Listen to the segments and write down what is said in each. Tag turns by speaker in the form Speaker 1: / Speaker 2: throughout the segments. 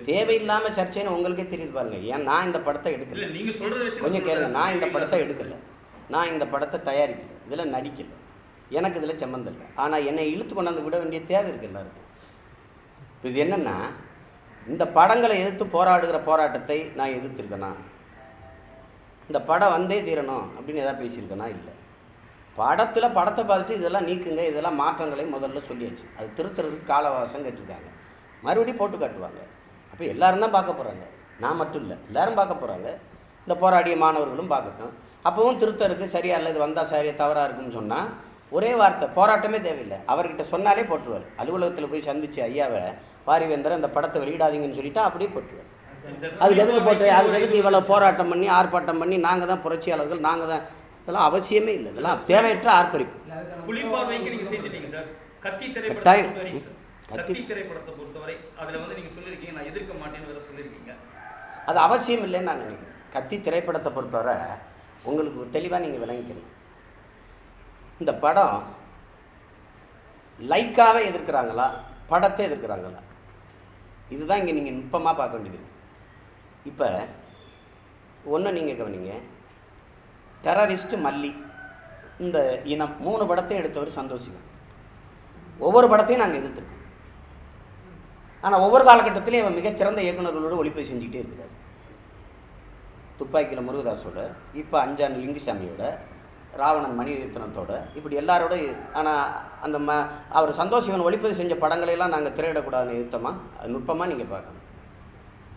Speaker 1: தேவையில்லாமல் சர்ச்சைன்னு உங்களுக்கே தெரியுது பாருங்க. ஏன் நான் இந்த படத்தை எடுக்கல, கொஞ்சம் கேளுங்க. நான் இந்த படத்தை எடுக்கலை, நான் இந்த படத்தை தயாரிக்கலை, இதில் நடிக்கலை, எனக்கு இதில் சம்மந்தம் இல்லை. ஆனால் என்னை இழுத்து கொண்டாந்து விட வேண்டிய தேவை இருக்குது எல்லாருக்கும். இப்போ இது என்னென்னா, இந்த படங்களை எதிர்த்து போராடுகிற போராட்டத்தை நான் எதிர்த்திருக்கேனா, இந்த படம் வந்தே தீரணும் அப்படின்னு எதாவது பேசியிருக்கேனா? இல்லை. படத்தில் படத்தை பார்த்துட்டு இதெல்லாம் நீக்குங்க, இதெல்லாம் மாற்றங்களை முதல்ல சொல்லியாச்சு. அது திருத்துறதுக்கு காலவாசம் கேட்டிருக்காங்க, மறுபடியும் போட்டு காட்டுவாங்க. அப்போ எல்லோரும் தான் பார்க்க போகிறாங்க, நான் மட்டும் இல்லை, எல்லோரும் பார்க்க போகிறாங்க. இந்த போராடிய மாணவர்களும் பார்க்கட்டும். அப்போவும் திருத்தருக்கு சரியா இல்லை, இது வந்தால் சரியாக தவறாக இருக்குன்னு சொன்னால் ஒரே வார்த்தை, போராட்டமே தேவையில்லை, அவர்கிட்ட சொன்னாலே போட்டுருவார். அலுவலகத்தில் போய் சந்திச்சு ஐயாவை பாரிவேந்தர் அந்த படத்தை வெளியிடாதீங்கன்னு சொல்லிட்டா அப்படியே போட்டுருவார். அதுக்கு எதுக்கு போட்டு, அதுக்கு எதுக்கு இவ்வளோ போராட்டம் பண்ணி ஆர்ப்பாட்டம் பண்ணி நாங்கள் தான் புரட்சியாளர்கள், நாங்கள் தான், இதெல்லாம் அவசியமே இல்லை. இதெல்லாம் தேவையற்ற ஆர்ப்பரிப்பு. அது அவசியம் இல்லைன்னு நான் நினைக்கிறேன். கத்தி திரைப்படத்தை பொறுத்தவரை உங்களுக்கு தெளிவாக நீங்கள் விளங்கிக்கணும். இந்த படம் லைக்காவே எதிர்க்கிறாங்களா, படத்தை எதிர்க்கிறாங்களா, இதுதான் இங்கே நீங்கள் நுட்பமாக பார்க்க வேண்டியது. இப்போ ஒன்று நீங்கள் கவனிங்க, டெரரிஸ்ட் மல்லி, இந்த இனம் 3 படத்தையும் எடுத்தவர் சந்தோஷிகம். ஒவ்வொரு படத்தையும் நாங்கள் எதிர்த்துருக்கோம். ஆனால் ஒவ்வொரு காலகட்டத்திலையும் இவன் மிகச்சிறந்த இயக்குநர்களோடு ஒளிப்பதிவு செஞ்சுக்கிட்டே இருக்கிறார். துப்பாக்கியில் முருகதாஸோட, இப்போ அஞ்சான் லிங்குசாமியோட, ராவணன் மணிரத்னத்தோட, இப்படி எல்லாரோட. ஆனால் அந்த அவர் சந்தோஷிவன் ஒளிப்பதிவு செஞ்ச படங்களையெல்லாம் நாங்கள் திரையிடக்கூடாதுன்னு எதிர்த்தமாக நுட்பமாக நீங்கள் பார்க்கணும்.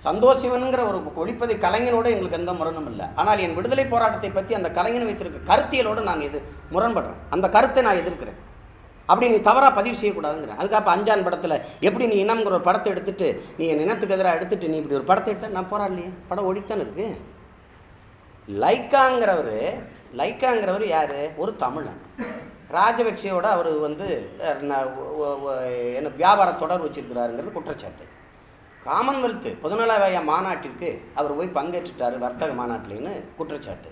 Speaker 1: சந்தோஷிவனுங்கிற ஒரு ஒளிப்பதி கலைஞனோடு எங்களுக்கு எந்த முரணும் இல்லை. ஆனால் என் விடுதலை போராட்டத்தை பற்றி அந்த கலைஞன் வைத்திருக்க கருத்தியலோடு நான் முரண்படுறேன். அந்த கருத்தை நான் எதிர்க்கிறேன். அப்படி நீ தவறாக பதிவு செய்யக்கூடாதுங்கிறேன். அதுக்காக அஞ்சான் படத்தில் எப்படி நீ இனம்ங்கிற ஒரு படத்தை எடுத்துகிட்டு, நீ என் இனத்துக்கு எதிராக எடுத்துகிட்டு நீ இப்படி ஒரு படத்தை எடுத்தால் நான் போராடலையே, படம் ஓடித்தானே இருக்குது. லைக்காங்கிறவர் யார்? ஒரு தமிழன். ராஜபக்சேயோட அவர் என்ன வியாபார தொடர் வச்சிருக்கிறாருங்கிறது குற்றச்சாட்டு. காமன்வெல்த் பொதுநலவாய மாநாட்டிற்கு அவர் போய் பங்கேற்றுட்டார், வர்த்தக மாநாட்டில்னு குற்றச்சாட்டு.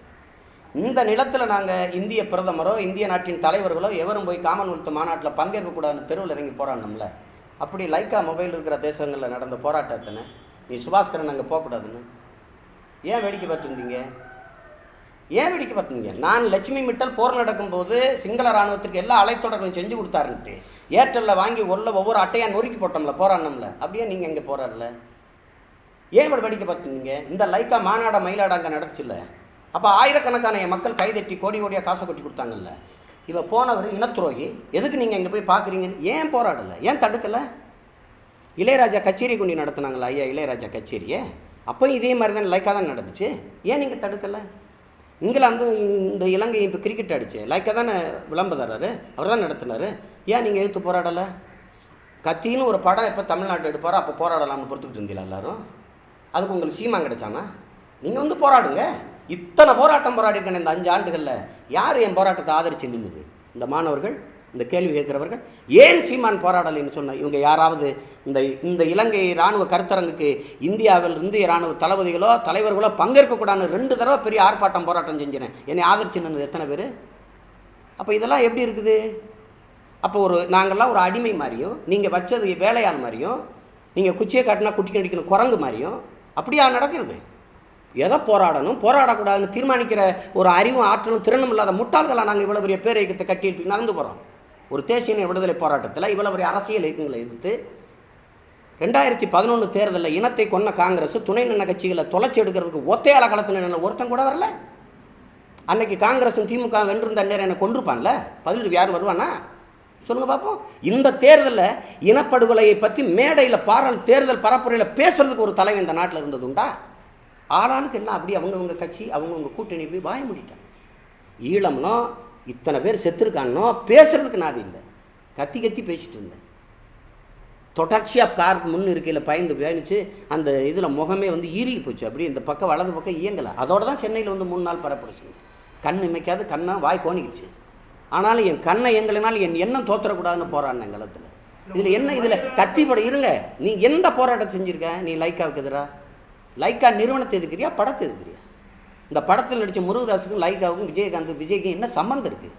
Speaker 1: இந்த நிலத்தில் நாங்கள் இந்திய பிரதமரோ இந்திய நாட்டின் தலைவர்களோ எவரும் போய் காமன்வெல்த் மாநாட்டில் பங்கேற்கக்கூடாதுன்னு தெருவில் இறங்கி போராடணும்ல. அப்படி லைக்கா மொபைல் இருக்கிற தேசங்களில் நடந்த போராட்டத்தினை நீ சுபாஸ்கரன் அங்கே போகக்கூடாதுன்னு ஏன் வேடிக்கை பார்த்துருந்தீங்க? நான் லட்சுமி மிட்டல் போர் நடக்கும்போது சிங்கள இராணுவத்துக்கு எல்லா அலைத்தொடர்களும் செஞ்சு கொடுத்தாருன்ட்டு ஏர்டெல்லில் வாங்கி ஒவ்வொரு அட்டையாக நொறுக்கி போட்டோம்ல, போராடணும்ல. அப்படியே நீங்கள் இங்கே போராடல, ஏன் இப்படி வேடிக்கை பார்த்துருந்தீங்க? இந்த லைக்கா மாநாட மயிலாட அங்கே நடத்துச்சுல்ல, அப்போ ஆயிரக்கணக்கான என் மக்கள் கைதட்டி கோடியாக காசை கொட்டி கொடுத்தாங்கல்ல. இவன் போனவர் இனத்துரோகி, எதுக்கு நீங்கள் இங்கே போய் பார்க்குறீங்கன்னு ஏன் போராடலை, ஏன் தடுக்கலை? இளையராஜா கச்சேரி கொண்டு நடத்துனாங்களா ஐயா, இளையராஜா கச்சேரியை அப்போ இதே மாதிரி தான் லைக்கா தான் நடந்துச்சு, ஏன் நீங்கள் தடுக்கலை? இங்கிலாந்து இந்த இலங்கை இப்போ கிரிக்கெட் அடிச்சு லைக்கா தானே விளம்பரதாரர், அவர் தான் நடத்தினார், ஏன் நீங்கள் எதிர்த்து போராடலை? கத்தின்னு ஒரு படம் எப்போ தமிழ்நாட்டு எடுப்பாரோ அப்போ போராடலாம்னு பொறுத்துக்கிட்டு இருந்தீங்களா எல்லாரும்? அதுக்கு உங்களுக்கு சீமா கிடைச்சானா? நீங்கள் போராடுங்க. இத்தனை போராட்டம் போராடிருக்கேன் இந்த 5 ஆண்டுகளில். யார் என் போராட்டத்தை ஆதரிச்சு நின்றுது? இந்த மாணவர்கள், இந்த கேள்வி கேட்குறவர்கள். ஏன் சீமான் போராடலைன்னு சொன்ன இவங்க யாராவது இந்த இலங்கை இராணுவ கருத்தரங்குக்கு இந்தியாவில் இந்திய இராணுவ தளபதிகளோ தலைவர்களோ பங்கேற்கக்கூடாதுன்னு 2 தடவை பெரிய ஆர்ப்பாட்டம் போராட்டம் செஞ்சினேன். என்னை ஆதரிச்சு நின்றது எத்தனை பேர்? அப்போ இதெல்லாம் எப்படி இருக்குது? அப்போ நாங்கள்லாம் ஒரு அடிமை மாதிரியும், நீங்கள் வச்சது வேலையாள் மாதிரியும், நீங்கள் குச்சியை காட்டினா குட்டி கடிக்கணும் குரங்கு மாதிரியும் அப்படியா நடக்கிறது? எதை போராடணும் போராடக்கூடாதுன்னு தீர்மானிக்கிற ஒரு அறிவும் ஆற்றலும் திறனும் இல்லாத முட்டாள்களாக நாங்கள் இவ்வளோ பெரிய பேர் இயக்கத்தை கட்டி நடந்து போகிறோம். ஒரு தேசிய விடுதலை போராட்டத்தில் இவ்வளோ பெரிய அரசியல் இயக்கங்களை எதிர்த்து 2011 தேர்தலில் இனத்தை கொன்ன காங்கிரஸ் துணை நின்ன கட்சிகளை தொலைச்சி எடுக்கிறதுக்கு ஒத்தையாள களத்தில் நின்று ஒருத்தன் கூட வரல. அன்னைக்கு காங்கிரஸும் திமுக வென்றிருந்த நேரம் என்னை கொண்டிருப்பான்ல, பதில் யார் வருவானா சொல்லுங்கள் பார்ப்போம். இந்த தேர்தலில் இனப்படுகொலையை பற்றி மேடையில் தேர்தல் பரப்புரையில் பேசுறதுக்கு ஒரு தலைவர் இந்த நாட்டில் இருந்தது உண்டா? ஆளாளுக்கு எல்லாம் அப்படி அவங்கவுங்க கட்சி அவங்கவுங்க கூட்டணி போய் வாய மூடிட்டாங்க. ஈழம்னோ இத்தனை பேர் செத்துருக்கானோ பேசுறதுக்கு நாதி இல்லை, கத்தி பேசிட்டு இருந்தேன். தொடர்ச்சியாக காருக்கு முன் இருக்கையில் பயணிச்சு அந்த இதில் முகமே ஈறிக்கு போச்சு. அப்படி இந்த பக்கம் வலது பக்கம் இயங்கலை. அதோட தான் சென்னையில் 3 நாள் பரப்புரைச்சு. கண் இமைக்காது, கண்ணை வாய் கோணிக்கிடுச்சு. ஆனாலும் என் கண்ணை எங்களைனாலும் என் எண்ணம் தோற்றக்கூடாதுன்னு போராடினேன் எங்களத்தில். இதில் என்ன, இதில் கத்திப்பட இருங்க. நீ எந்த போராட்டத்தை செஞ்சுருக்க? நீ லைக்காவுக்கு எதிராக லைக்கா நிறுவனத்தை எதிர்க்கிறியா, படத்தை எதிர்க்கிறியா? இந்த படத்தில் நடித்த முருகதாஸுக்கும் லைக்காவுக்கும் விஜய்க்கு என்ன சம்மந்தம் இருக்குது?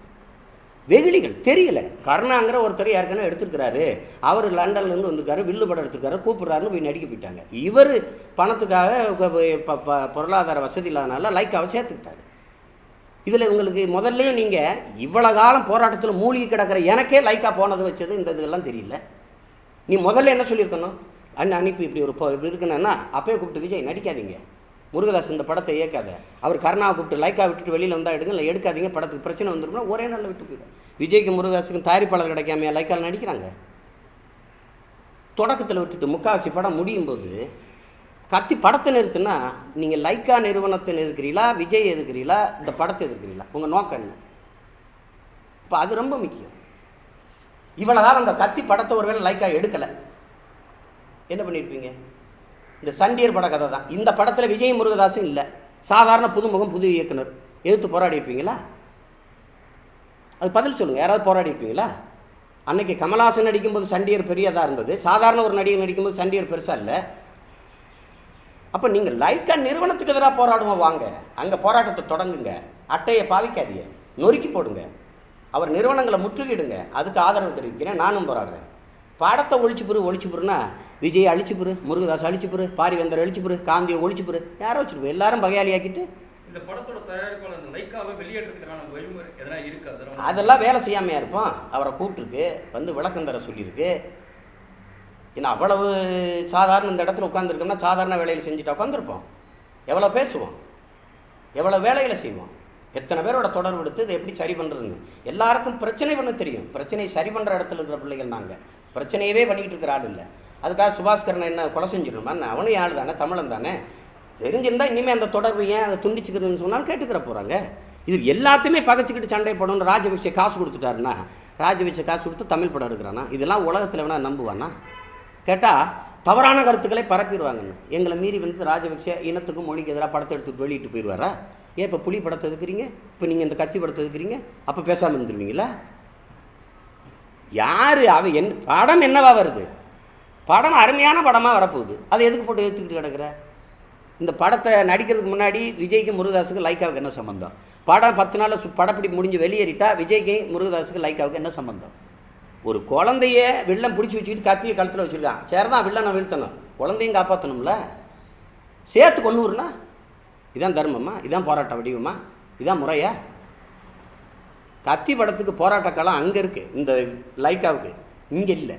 Speaker 1: வெகுளிகள் தெரியல. கருணாங்கிற ஒருத்தர் ஏற்கனவே எடுத்துருக்கிறாரு, அவர் லண்டன்லேருந்து வந்திருக்காரு, வில்லு படம் எடுத்துருக்காரு, கூப்பிட்றாருன்னு போய் நடிக்க போயிட்டாங்க. இவர் பணத்துக்காக பொருளாதார வசதி இல்லாதனால லைக்காவை சேர்த்துக்கிட்டாரு. இதில் உங்களுக்கு முதல்லையும் நீங்கள் இவ்வளோ காலம் போராட்டத்தில் மூழ்கி கிடக்கிற எனக்கே லைக்கா போனது வச்சது இந்த இதெல்லாம் தெரியல. நீ முதல்ல என்ன சொல்லியிருக்கணும், அனுப்பி இப்படி ஒரு இப்படி இருக்குன்னா அப்போயே கூப்பிட்டு விஜய் நடிக்காதீங்க, முருகதாஸ் இந்த படத்தை இயக்காத, அவர் கருணாவை கூப்பிட்டு லைக்கா விட்டுட்டு வெளியில் வந்தால் எடுங்க, இல்லை எடுக்காதீங்க, படத்துக்கு பிரச்சனை வந்துருக்குன்னா ஒரே நாளில் விட்டு போயிடும். விஜய்க்கு முருகதாஸுக்கும் தயாரிப்பாளர் கிடைக்காமையா லைக்கால் நடிக்கிறாங்க? தொடக்கத்தில் விட்டுட்டு முக்காவாசி படம் முடியும் போது கத்தி படத்தை நிறுத்துனா நீங்கள் லைக்கா நிறுவனத்தை எதிர்க்கிறீங்களா, விஜய் எதிர்க்கிறீங்களா, இந்த படத்தை எதிர்க்கிறீங்களா? உங்கள் நோக்கம் என்ன? இப்போ அது ரொம்ப முக்கியம். இவ்வளோ காலம் அந்த கத்தி படத்தை ஒருவேளை லைக்கா எடுக்கலை, என்ன பண்ணியிருப்பீங்க? இந்த சண்டியர் பட கதை தான். இந்த படத்தில் விஜய் முருகதாஸும் இல்லை, சாதாரண புதுமுகம் புது இயக்குனர், எதிர்த்து போராடி இருப்பீங்களா? அது பதில் சொல்லுங்கள். யாராவது போராடி இருப்பீங்களா? அன்னைக்கு கமல்ஹாசன் நடிக்கும்போது சண்டியர் பெரியதாக இருந்தது, சாதாரண ஒரு நடிகர் நடிக்கும்போது சண்டியர் பெருசாக இல்லை. அப்போ நீங்கள் லைக்கா நிறுவனத்துக்கு எதிராக போராடுவோம், வாங்க அங்கே போராட்டத்தை தொடங்குங்க, அட்டையை பாவிக்காதீங்க, நொறுக்கி போடுங்க, அவர் நிறுவனங்களை முற்றுகிடுங்க, அதுக்கு ஆதரவு தெரிவிக்கிறேன், நானும் போராடுறேன். படத்தை ஒழிச்சுப்புருன்னா விஜய் அழிச்சுப்புரு, முருகதாஸ் அழிச்சுப்புரு, பாரிவேந்தர் அழிச்சுப்புரு, காந்தியை ஒழிச்சுப்புரு, யாரோ வச்சுருப்போம், எல்லாரும் பகையாளியாக்கிட்டு
Speaker 2: இந்த படத்தோட தயாரிப்பாளர் லைக்காவை வெளியேற்றதுக்கான வழிமுறை எதனா இருக்கு?
Speaker 1: அதெல்லாம் வேலை செய்யாமையா இருப்போம். அவரை கூப்பிட்டுருக்கு, வந்து விளக்கம் தர சொல்லியிருக்கு. ஏன்னா அவ்வளவு சாதாரண இந்த இடத்துல உட்காந்துருக்கோம்னா சாதாரண வேலையில் செஞ்சுட்டு உட்காந்துருப்போம். எவ்வளோ பேசுவோம், எவ்வளோ வேலைகளை செய்வோம், எத்தனை பேரோட தொடர்பு எடுத்து இதை எப்படி சரி பண்ணுறதுன்னு. எல்லாருக்கும் பிரச்சனை பண்ண தெரியும், பிரச்சனையை சரி பண்ணுற இடத்துல இருக்கிற பிள்ளைகள் நாங்கள், பிரச்சனையவே பண்ணிக்கிட்டு இருக்கிற ஆள் இல்லை. அதுக்காக சுபாஸ்கரனை என்ன கொலை செஞ்சிடணுமா? அவனும் ஆள் தானே, தமிழன் தானே, தெரிஞ்சிருந்தால் இனிமேல் அந்த தொடர்பு ஏன் அதை துண்டிச்சுக்கிறதுன்னு சொன்னாலும் கேட்டுக்கிற போகிறாங்க. இது எல்லாத்தையுமே பகைச்சிக்கிட்டு சண்டை போடணும். ராஜபக்ஷ காசு கொடுத்துட்டாருன்னா, ராஜபக்ஷ காசு கொடுத்து தமிழ் படம் எடுக்கிறானா? இதெல்லாம் உலகத்தில் வேணால் நம்புவானா? கேட்டால் தவறான கருத்துக்களை பரப்பிடுவாங்கன்னு. எங்களை மீறி வந்து ராஜபக்ஷ இனத்துக்கும் மொழிக்கு எதிராக படத்தை எடுத்துட்டு வெளியிட்டு போயிடுவாரா? ஏன் இப்போ புலி படத்தை எதுக்குறீங்க, இப்போ நீங்கள் இந்த கட்சி படத்தை எதுக்குறீங்க, அப்போ பேசாமல் இருந்துருவீங்களா? யார் அவன் படம் என்னவா வருது? படம் அருமையான படமாக வரப்போகுது, அதை எதுக்கு போட்டு எடுத்துக்கிட்டு கிடக்குற? இந்த படத்தை நடிக்கிறதுக்கு முன்னாடி விஜய்க்கு முருகதாஸுக்கு லைக்காவுக்கு என்ன சம்பந்தம்? படம் 10 நாளில் படப்பிடி முடிஞ்சு வெளியேறிட்டா விஜய்க்கு முருகதாஸுக்கு லைக்காவுக்கு என்ன சம்பந்தம்? ஒரு குழந்தைய வில்லன் பிடிச்சி வச்சுக்கிட்டு கத்தியை கழுத்தில் வச்சுருக்கான், சேரதான் வில்லனை வீழ்த்தணும், குழந்தையும் காப்பாற்றணும்ல, சேர்த்து கொள்ளுவர்னா இதான் தர்மமா? இதான் போராட்ட வடிவமா? இதான் முறையா? கத்தி படத்துக்கு போராட்ட காலம் அங்கே இருக்குது, இந்த லைக்காவுக்கு இங்கே இல்லை.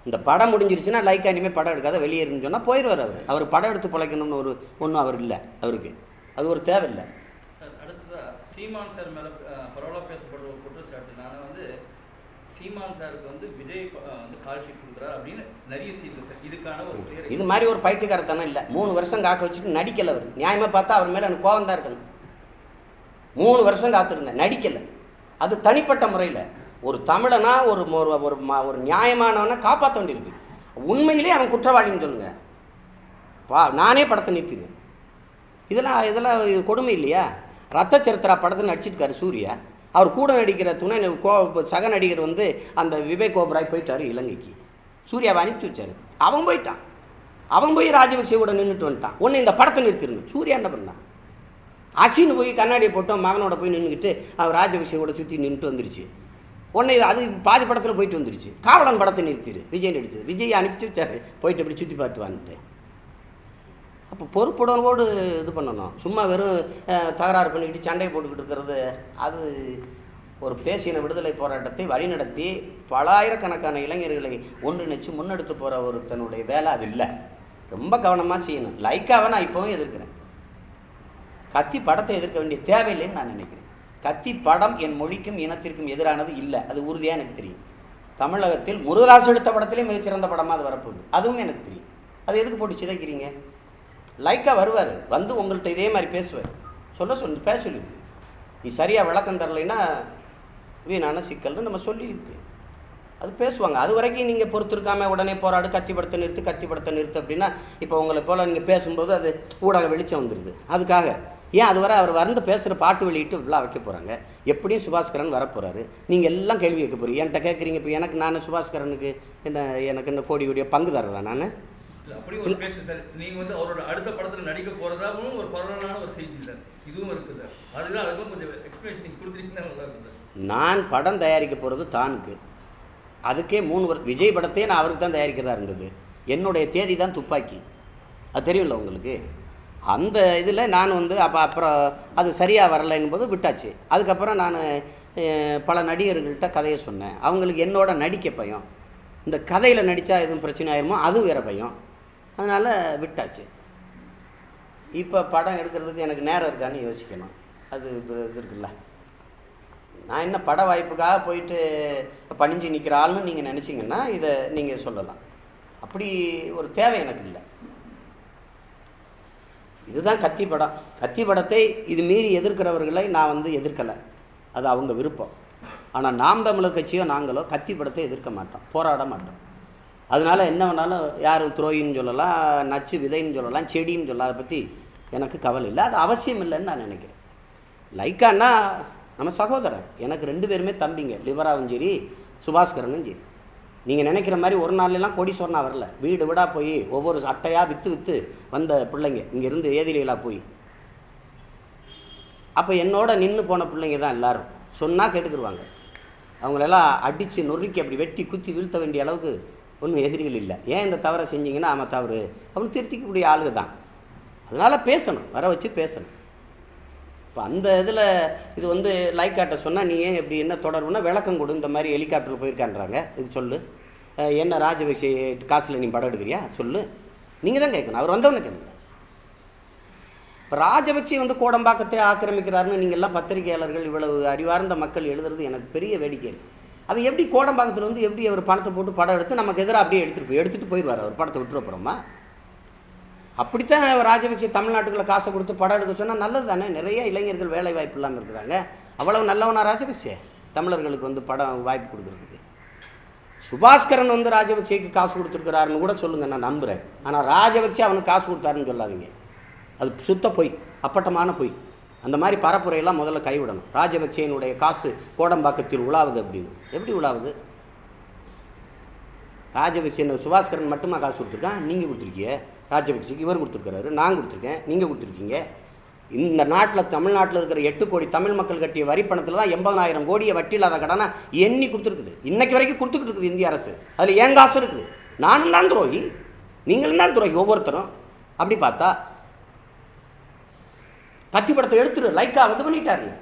Speaker 1: இந்த படம் முடிஞ்சிருச்சுன்னா லைக்கா இனிமேல் படம் எடுக்காத வெளியேறுன்னு சொன்னால் போயிடுவார். அவர் படம் எடுத்து பிழைக்கணும்னு ஒன்றும் அவர் இல்லை, அவருக்கு அது ஒரு தேவையில்லை.
Speaker 2: அடுத்ததாக சீமான் சார் மேலே பரவலாக பேசப்படுற ஒரு குற்றச்சாட்டு, நான் வந்து சீமான் சாருக்கு வந்து விஜய் வந்து கால் ஷீட் கொடுக்குறாரு அப்படின்னு நிறைய சீட்டு சார், இதுக்கான ஒரு
Speaker 1: இது மாதிரி ஒரு பைத்தியக்காரத்தனம் இல்லை. 3 வருஷம் காக்க வச்சுட்டு நடிக்கலை அவர். நியாயமாக பார்த்தா அவர் மேலே எனக்கு கோவம் தான் இருக்கணும். 3 வருஷம் காத்திருந்தேன், நடிக்கலை. அது தனிப்பட்ட முறையில் ஒரு தமிழனா ஒரு நியாயமானவனை காப்பாற்ற வேண்டியிருக்கு. உண்மையிலே அவன் குற்றவாளின்னு சொல்லுங்கள், நானே படத்தை நிறுத்திடுவேன். இதெல்லாம் கொடுமை இல்லையா? ரத்த சரித்திரா படத்தில் நடிச்சிருக்காரு சூர்யா, அவர் கூட நடிக்கிற துணை சக நடிகர் வந்து அந்த விவேக் ஓபராய் போயிட்டார் இலங்கைக்கு, சூர்யாவை அனுப்பிச்சி வச்சார், அவன் போயிட்டான். அவன் போய் ராஜபக்சே கூட நின்றுட்டு வந்துட்டான். ஒன்று இந்த படத்தை நிறுத்திடணும். சூர்யா என்ன பண்ணான்? அசின்னு போய் கண்ணாடியை போட்டோம், மகனோட போய் நின்றுக்கிட்டு அவர் ராஜபக்சே கூட சுற்றி நின்றுட்டு வந்துருச்சு. ஒன்று அது பாதி படத்தில் போயிட்டு வந்துருச்சு. காவலன் படத்தை நிறுத்திடு, விஜய் நடித்தது, விஜய் அனுப்பிச்சி வச்சார், போயிட்டு அப்படி சுற்றி பார்த்து வந்துட்டு. அப்போ பொறுப்புடனோடு இது பண்ணணும். சும்மா வெறும் தகராறு பண்ணிக்கிட்டு சண்டையை போட்டுக்கிட்டு இருக்கிறது, அது ஒரு தேசிய விடுதலை போராட்டத்தை வழிநடத்தி பல ஆயிரக்கணக்கான இளைஞர்களை ஒன்றிணைச்சு முன்னெடுத்து போகிற ஒருத்தனுடைய வேலை அது இல்லை. ரொம்ப கவனமாக செய்யணும். லைக்காவை நான் இப்போவும் எதிர்க்கிறேன். கத்தி படத்தை எதிர்க்க வேண்டிய தேவையில்லைன்னு நான் நினைக்கிறேன். கத்தி படம் என் மொழிக்கும் இனத்திற்கும் எதிரானது இல்லை, அது உறுதியாக எனக்கு தெரியும். தமிழகத்தில் முருகதாஸ் எடுத்த படத்திலே மிகச்சிறந்த படமாக அது வரப்போகுது, அதுவும் எனக்கு தெரியும். அது எதுக்கு போட்டு சிதைக்கிறீங்க? லைக்கா வருவார், வந்து உங்கள்கிட்ட இதே மாதிரி பேசுவார், சொல்லி பேச சொல்லியிருக்கு. நீ சரியாக விளக்கம் தரலைன்னா வீணான சிக்கல்னு நம்ம சொல்லியிருக்கு. அது பேசுவாங்க. அது வரைக்கும் நீங்கள் பொறுத்திருக்காமல் உடனே போராடு, கத்தி படத்தை நிறுத்து அப்படின்னா இப்போ உங்களை போல் நீங்கள் பேசும்போது அது ஊடக வெளிச்சம் வந்துடுது. அதுக்காக ஏன் அது வரை அவர் வந்து பேசுகிற பாட்டு வெளியிட்டு விழா வைக்க போகிறாங்க. எப்படியும் சுபாஸ்கரன் வரப்போகிறாரு. நீங்கள் எல்லாம் கேள்வி கேட்க போகிறீங்க, என்கிட்ட கேட்குறீங்க. இப்போ நான் சுபாஸ்கரனுக்கு எனக்கு என்ன கோடியுடைய பங்கு தரலாம்? நான்
Speaker 2: அப்படி ஒரு பேச்சு சார். நீங்க வந்து அவரோட அடுத்த படத்துல நடிக்க போறதாகவும் ஒரு பரவலான ஒரு செய்தி சார், இதுவும் இருக்கு சார். அதுதான் அதுக்கும் கொஞ்சம் எக்ஸ்பிளேஷன் கொடுத்துருக்கீங்கன்னா நல்லா இருக்கும் சார்.
Speaker 1: நான் படம் தயாரிக்க போகிறது தானுக்கு, அதுக்கே 3 வருஷம். விஜய் படத்தையே நான் அவருக்கு தான் தயாரிக்கிறதா இருந்தது. என்னுடைய தேதி தான் துப்பாக்கி, அது தெரியும்ல உங்களுக்கு. அந்த இதில் நான் வந்து அப்புறம் அது சரியாக வரலைன்னு போது விட்டாச்சு. அதுக்கப்புறம் நான் பல நடிகர்கள்ட்ட கதையை சொன்னேன். அவங்களுக்கு என்னோட நடிக்க பயம், இந்த கதையில் நடித்தா எதுவும் பிரச்சனை ஆயிருமோ அது வேறு பயம், அதனால் விட்டாச்சு. இப்போ படம் எடுக்கிறதுக்கு எனக்கு நேரம் இருக்கான்னு யோசிக்கணும். அது இது இருக்குல்ல. நான் என்ன பட வாய்ப்புக்காக போயிட்டு பணிஞ்சு நிற்கிற ஆள்னு நீங்கள் நினச்சிங்கன்னா இதை நீங்கள் சொல்லலாம். அப்படி ஒரு தேவை எனக்கு இல்லை. இதுதான் கத்தி படம். கத்தி படத்தை இது மீறி எதிர்க்கிறவர்களை நான் வந்து எதிர்க்கலை, அது அவங்க விருப்பம். ஆனால் நாம் தமிழர் கட்சியோ நாங்களோ கத்தி படத்தை எதிர்க்க மாட்டோம், போராட மாட்டோம். அதனால் என்ன வேணாலும் யாரும் துரோயின்னு சொல்லலாம், நச்சு விதைன்னு சொல்லலாம், செடின்னு சொல்லலாம், அதை பற்றி எனக்கு கவலை இல்லை, அது அவசியம் இல்லைன்னு நான் நினைக்கிறேன். லைக்கான்னா நம்ம சகோதரன், எனக்கு 2 பேருமே தம்பிங்க, லிவராவும் சரி சுபாஸ்கரனும் சரி. நீங்கள் நினைக்கிற மாதிரி ஒரு நாள்லாம் கோடீஸ்வரனா வரல, வீடு வீடாக போய் ஒவ்வொரு அட்டையாக விற்று வந்த பிள்ளைங்க இங்கேருந்து ஏதிலிகளாக போய். அப்போ என்னோட நின்று போன பிள்ளைங்க தான் எல்லோரும், சொன்னால் கேட்டுக்குருவாங்க. அவங்களெல்லாம் அடித்து நொறுக்கி அப்படி வெட்டி குத்தி வீழ்த்த வேண்டிய அளவுக்கு ஒன்றும் எதிரிகள் இல்லை. ஏன் இந்த தவறை செஞ்சிங்கன்னா ஆமாம் தவறு அப்படின்னு திருத்திக்கக்கூடிய ஆளுக தான். அதனால் பேசணும், வர வச்சு பேசணும். இப்போ அந்த இதில் இது வந்து லைக்காட்ட சொன்னால் நீ ஏன் இப்படி என்ன தொடர்புன்னா விளக்கம் கொடு, இந்த மாதிரி ஹெலிகாப்டரில் போயிருக்கான்றாங்க, இது சொல்லு. என்ன ராஜபக்ஷே காசில் நீ படம் எடுக்கிறியா சொல்லு, நீங்கள் தான் கேட்கணும், அவர் வந்தவனை கேளுங்க. இப்போ ராஜபக்ஷே வந்து கோடம்பாக்கத்தை ஆக்கிரமிக்கிறாருன்னு நீங்கள் எல்லாம் பத்திரிகையாளர்கள் இவ்வளவு அறிவார்ந்த மக்கள் எழுதுறது எனக்கு பெரிய வேடிக்கை. அது எப்படி கோடம்பாக்கத்தில் வந்து எப்படி அவர் பணத்தை போட்டு படம் எடுத்து நமக்கு எதிராக அப்படியே எடுத்துகிட்டு போயிடுவார், அவர் படத்தை விட்டுற போகிறோமா? அப்படித்தான் ராஜபக்ஷே தமிழ்நாட்டுக்குள்ள காசை கொடுத்து படம் எடுக்க சொன்னால் நல்லது தானே. நிறைய இளைஞர்கள் வேலை வாய்ப்பு இல்லாமல் இருக்கிறாங்க. அவ்வளவு நல்லவனா ராஜபக்ஷே தமிழர்களுக்கு வந்து படம் வாய்ப்பு கொடுக்குறதுக்கு? சுபாஸ்கரன் வந்து ராஜபக்ஷேக்கு காசு கொடுத்துருக்கிறாருன்னு கூட சொல்லுங்கள், நான் நம்புகிறேன். ஆனால் ராஜபக்ஷே அவனுக்கு காசு கொடுத்தாருன்னு சொல்லாதீங்க, அது சுத்த பொய், அப்பட்டமான பொய். அந்த மாதிரி பரப்புரையெல்லாம் முதல்ல கைவிடணும். ராஜபக்ஷேனுடைய காசு கோடம்பாக்கத்தில் உலாவுது அப்படின்னு. எப்படி உலாவுது? ராஜபக்ஷே சுபாஸ்கரன் மட்டுமா காசு கொடுத்துருக்கான்? நீங்கள் கொடுத்துருக்கீங்க. ராஜபக்ஷேக்கு இவர் கொடுத்துருக்காரு, நான் கொடுத்துருக்கேன், நீங்கள் கொடுத்துருக்கீங்க. இந்த நாட்டில் தமிழ்நாட்டில் இருக்கிற 8 கோடி தமிழ் மக்கள் கட்டிய வரி பணத்தில் தான் 80,000 கோடியை வட்டி இல்லாத கடனை எண்ணி கொடுத்துருக்குது. இன்னைக்கு வரைக்கும் கொடுத்துக்கிட்டு இருக்குது இந்திய அரசு. அதில் ஏன் காசு இருக்குது? நானும் தான் துரோகி, நீங்களும் தான் துரோகி, ஒவ்வொருத்தரும். அப்படி பார்த்தா கத்தி படத்தை எடுத்துரு, லைக்கா வந்து பண்ணிட்டாருங்க.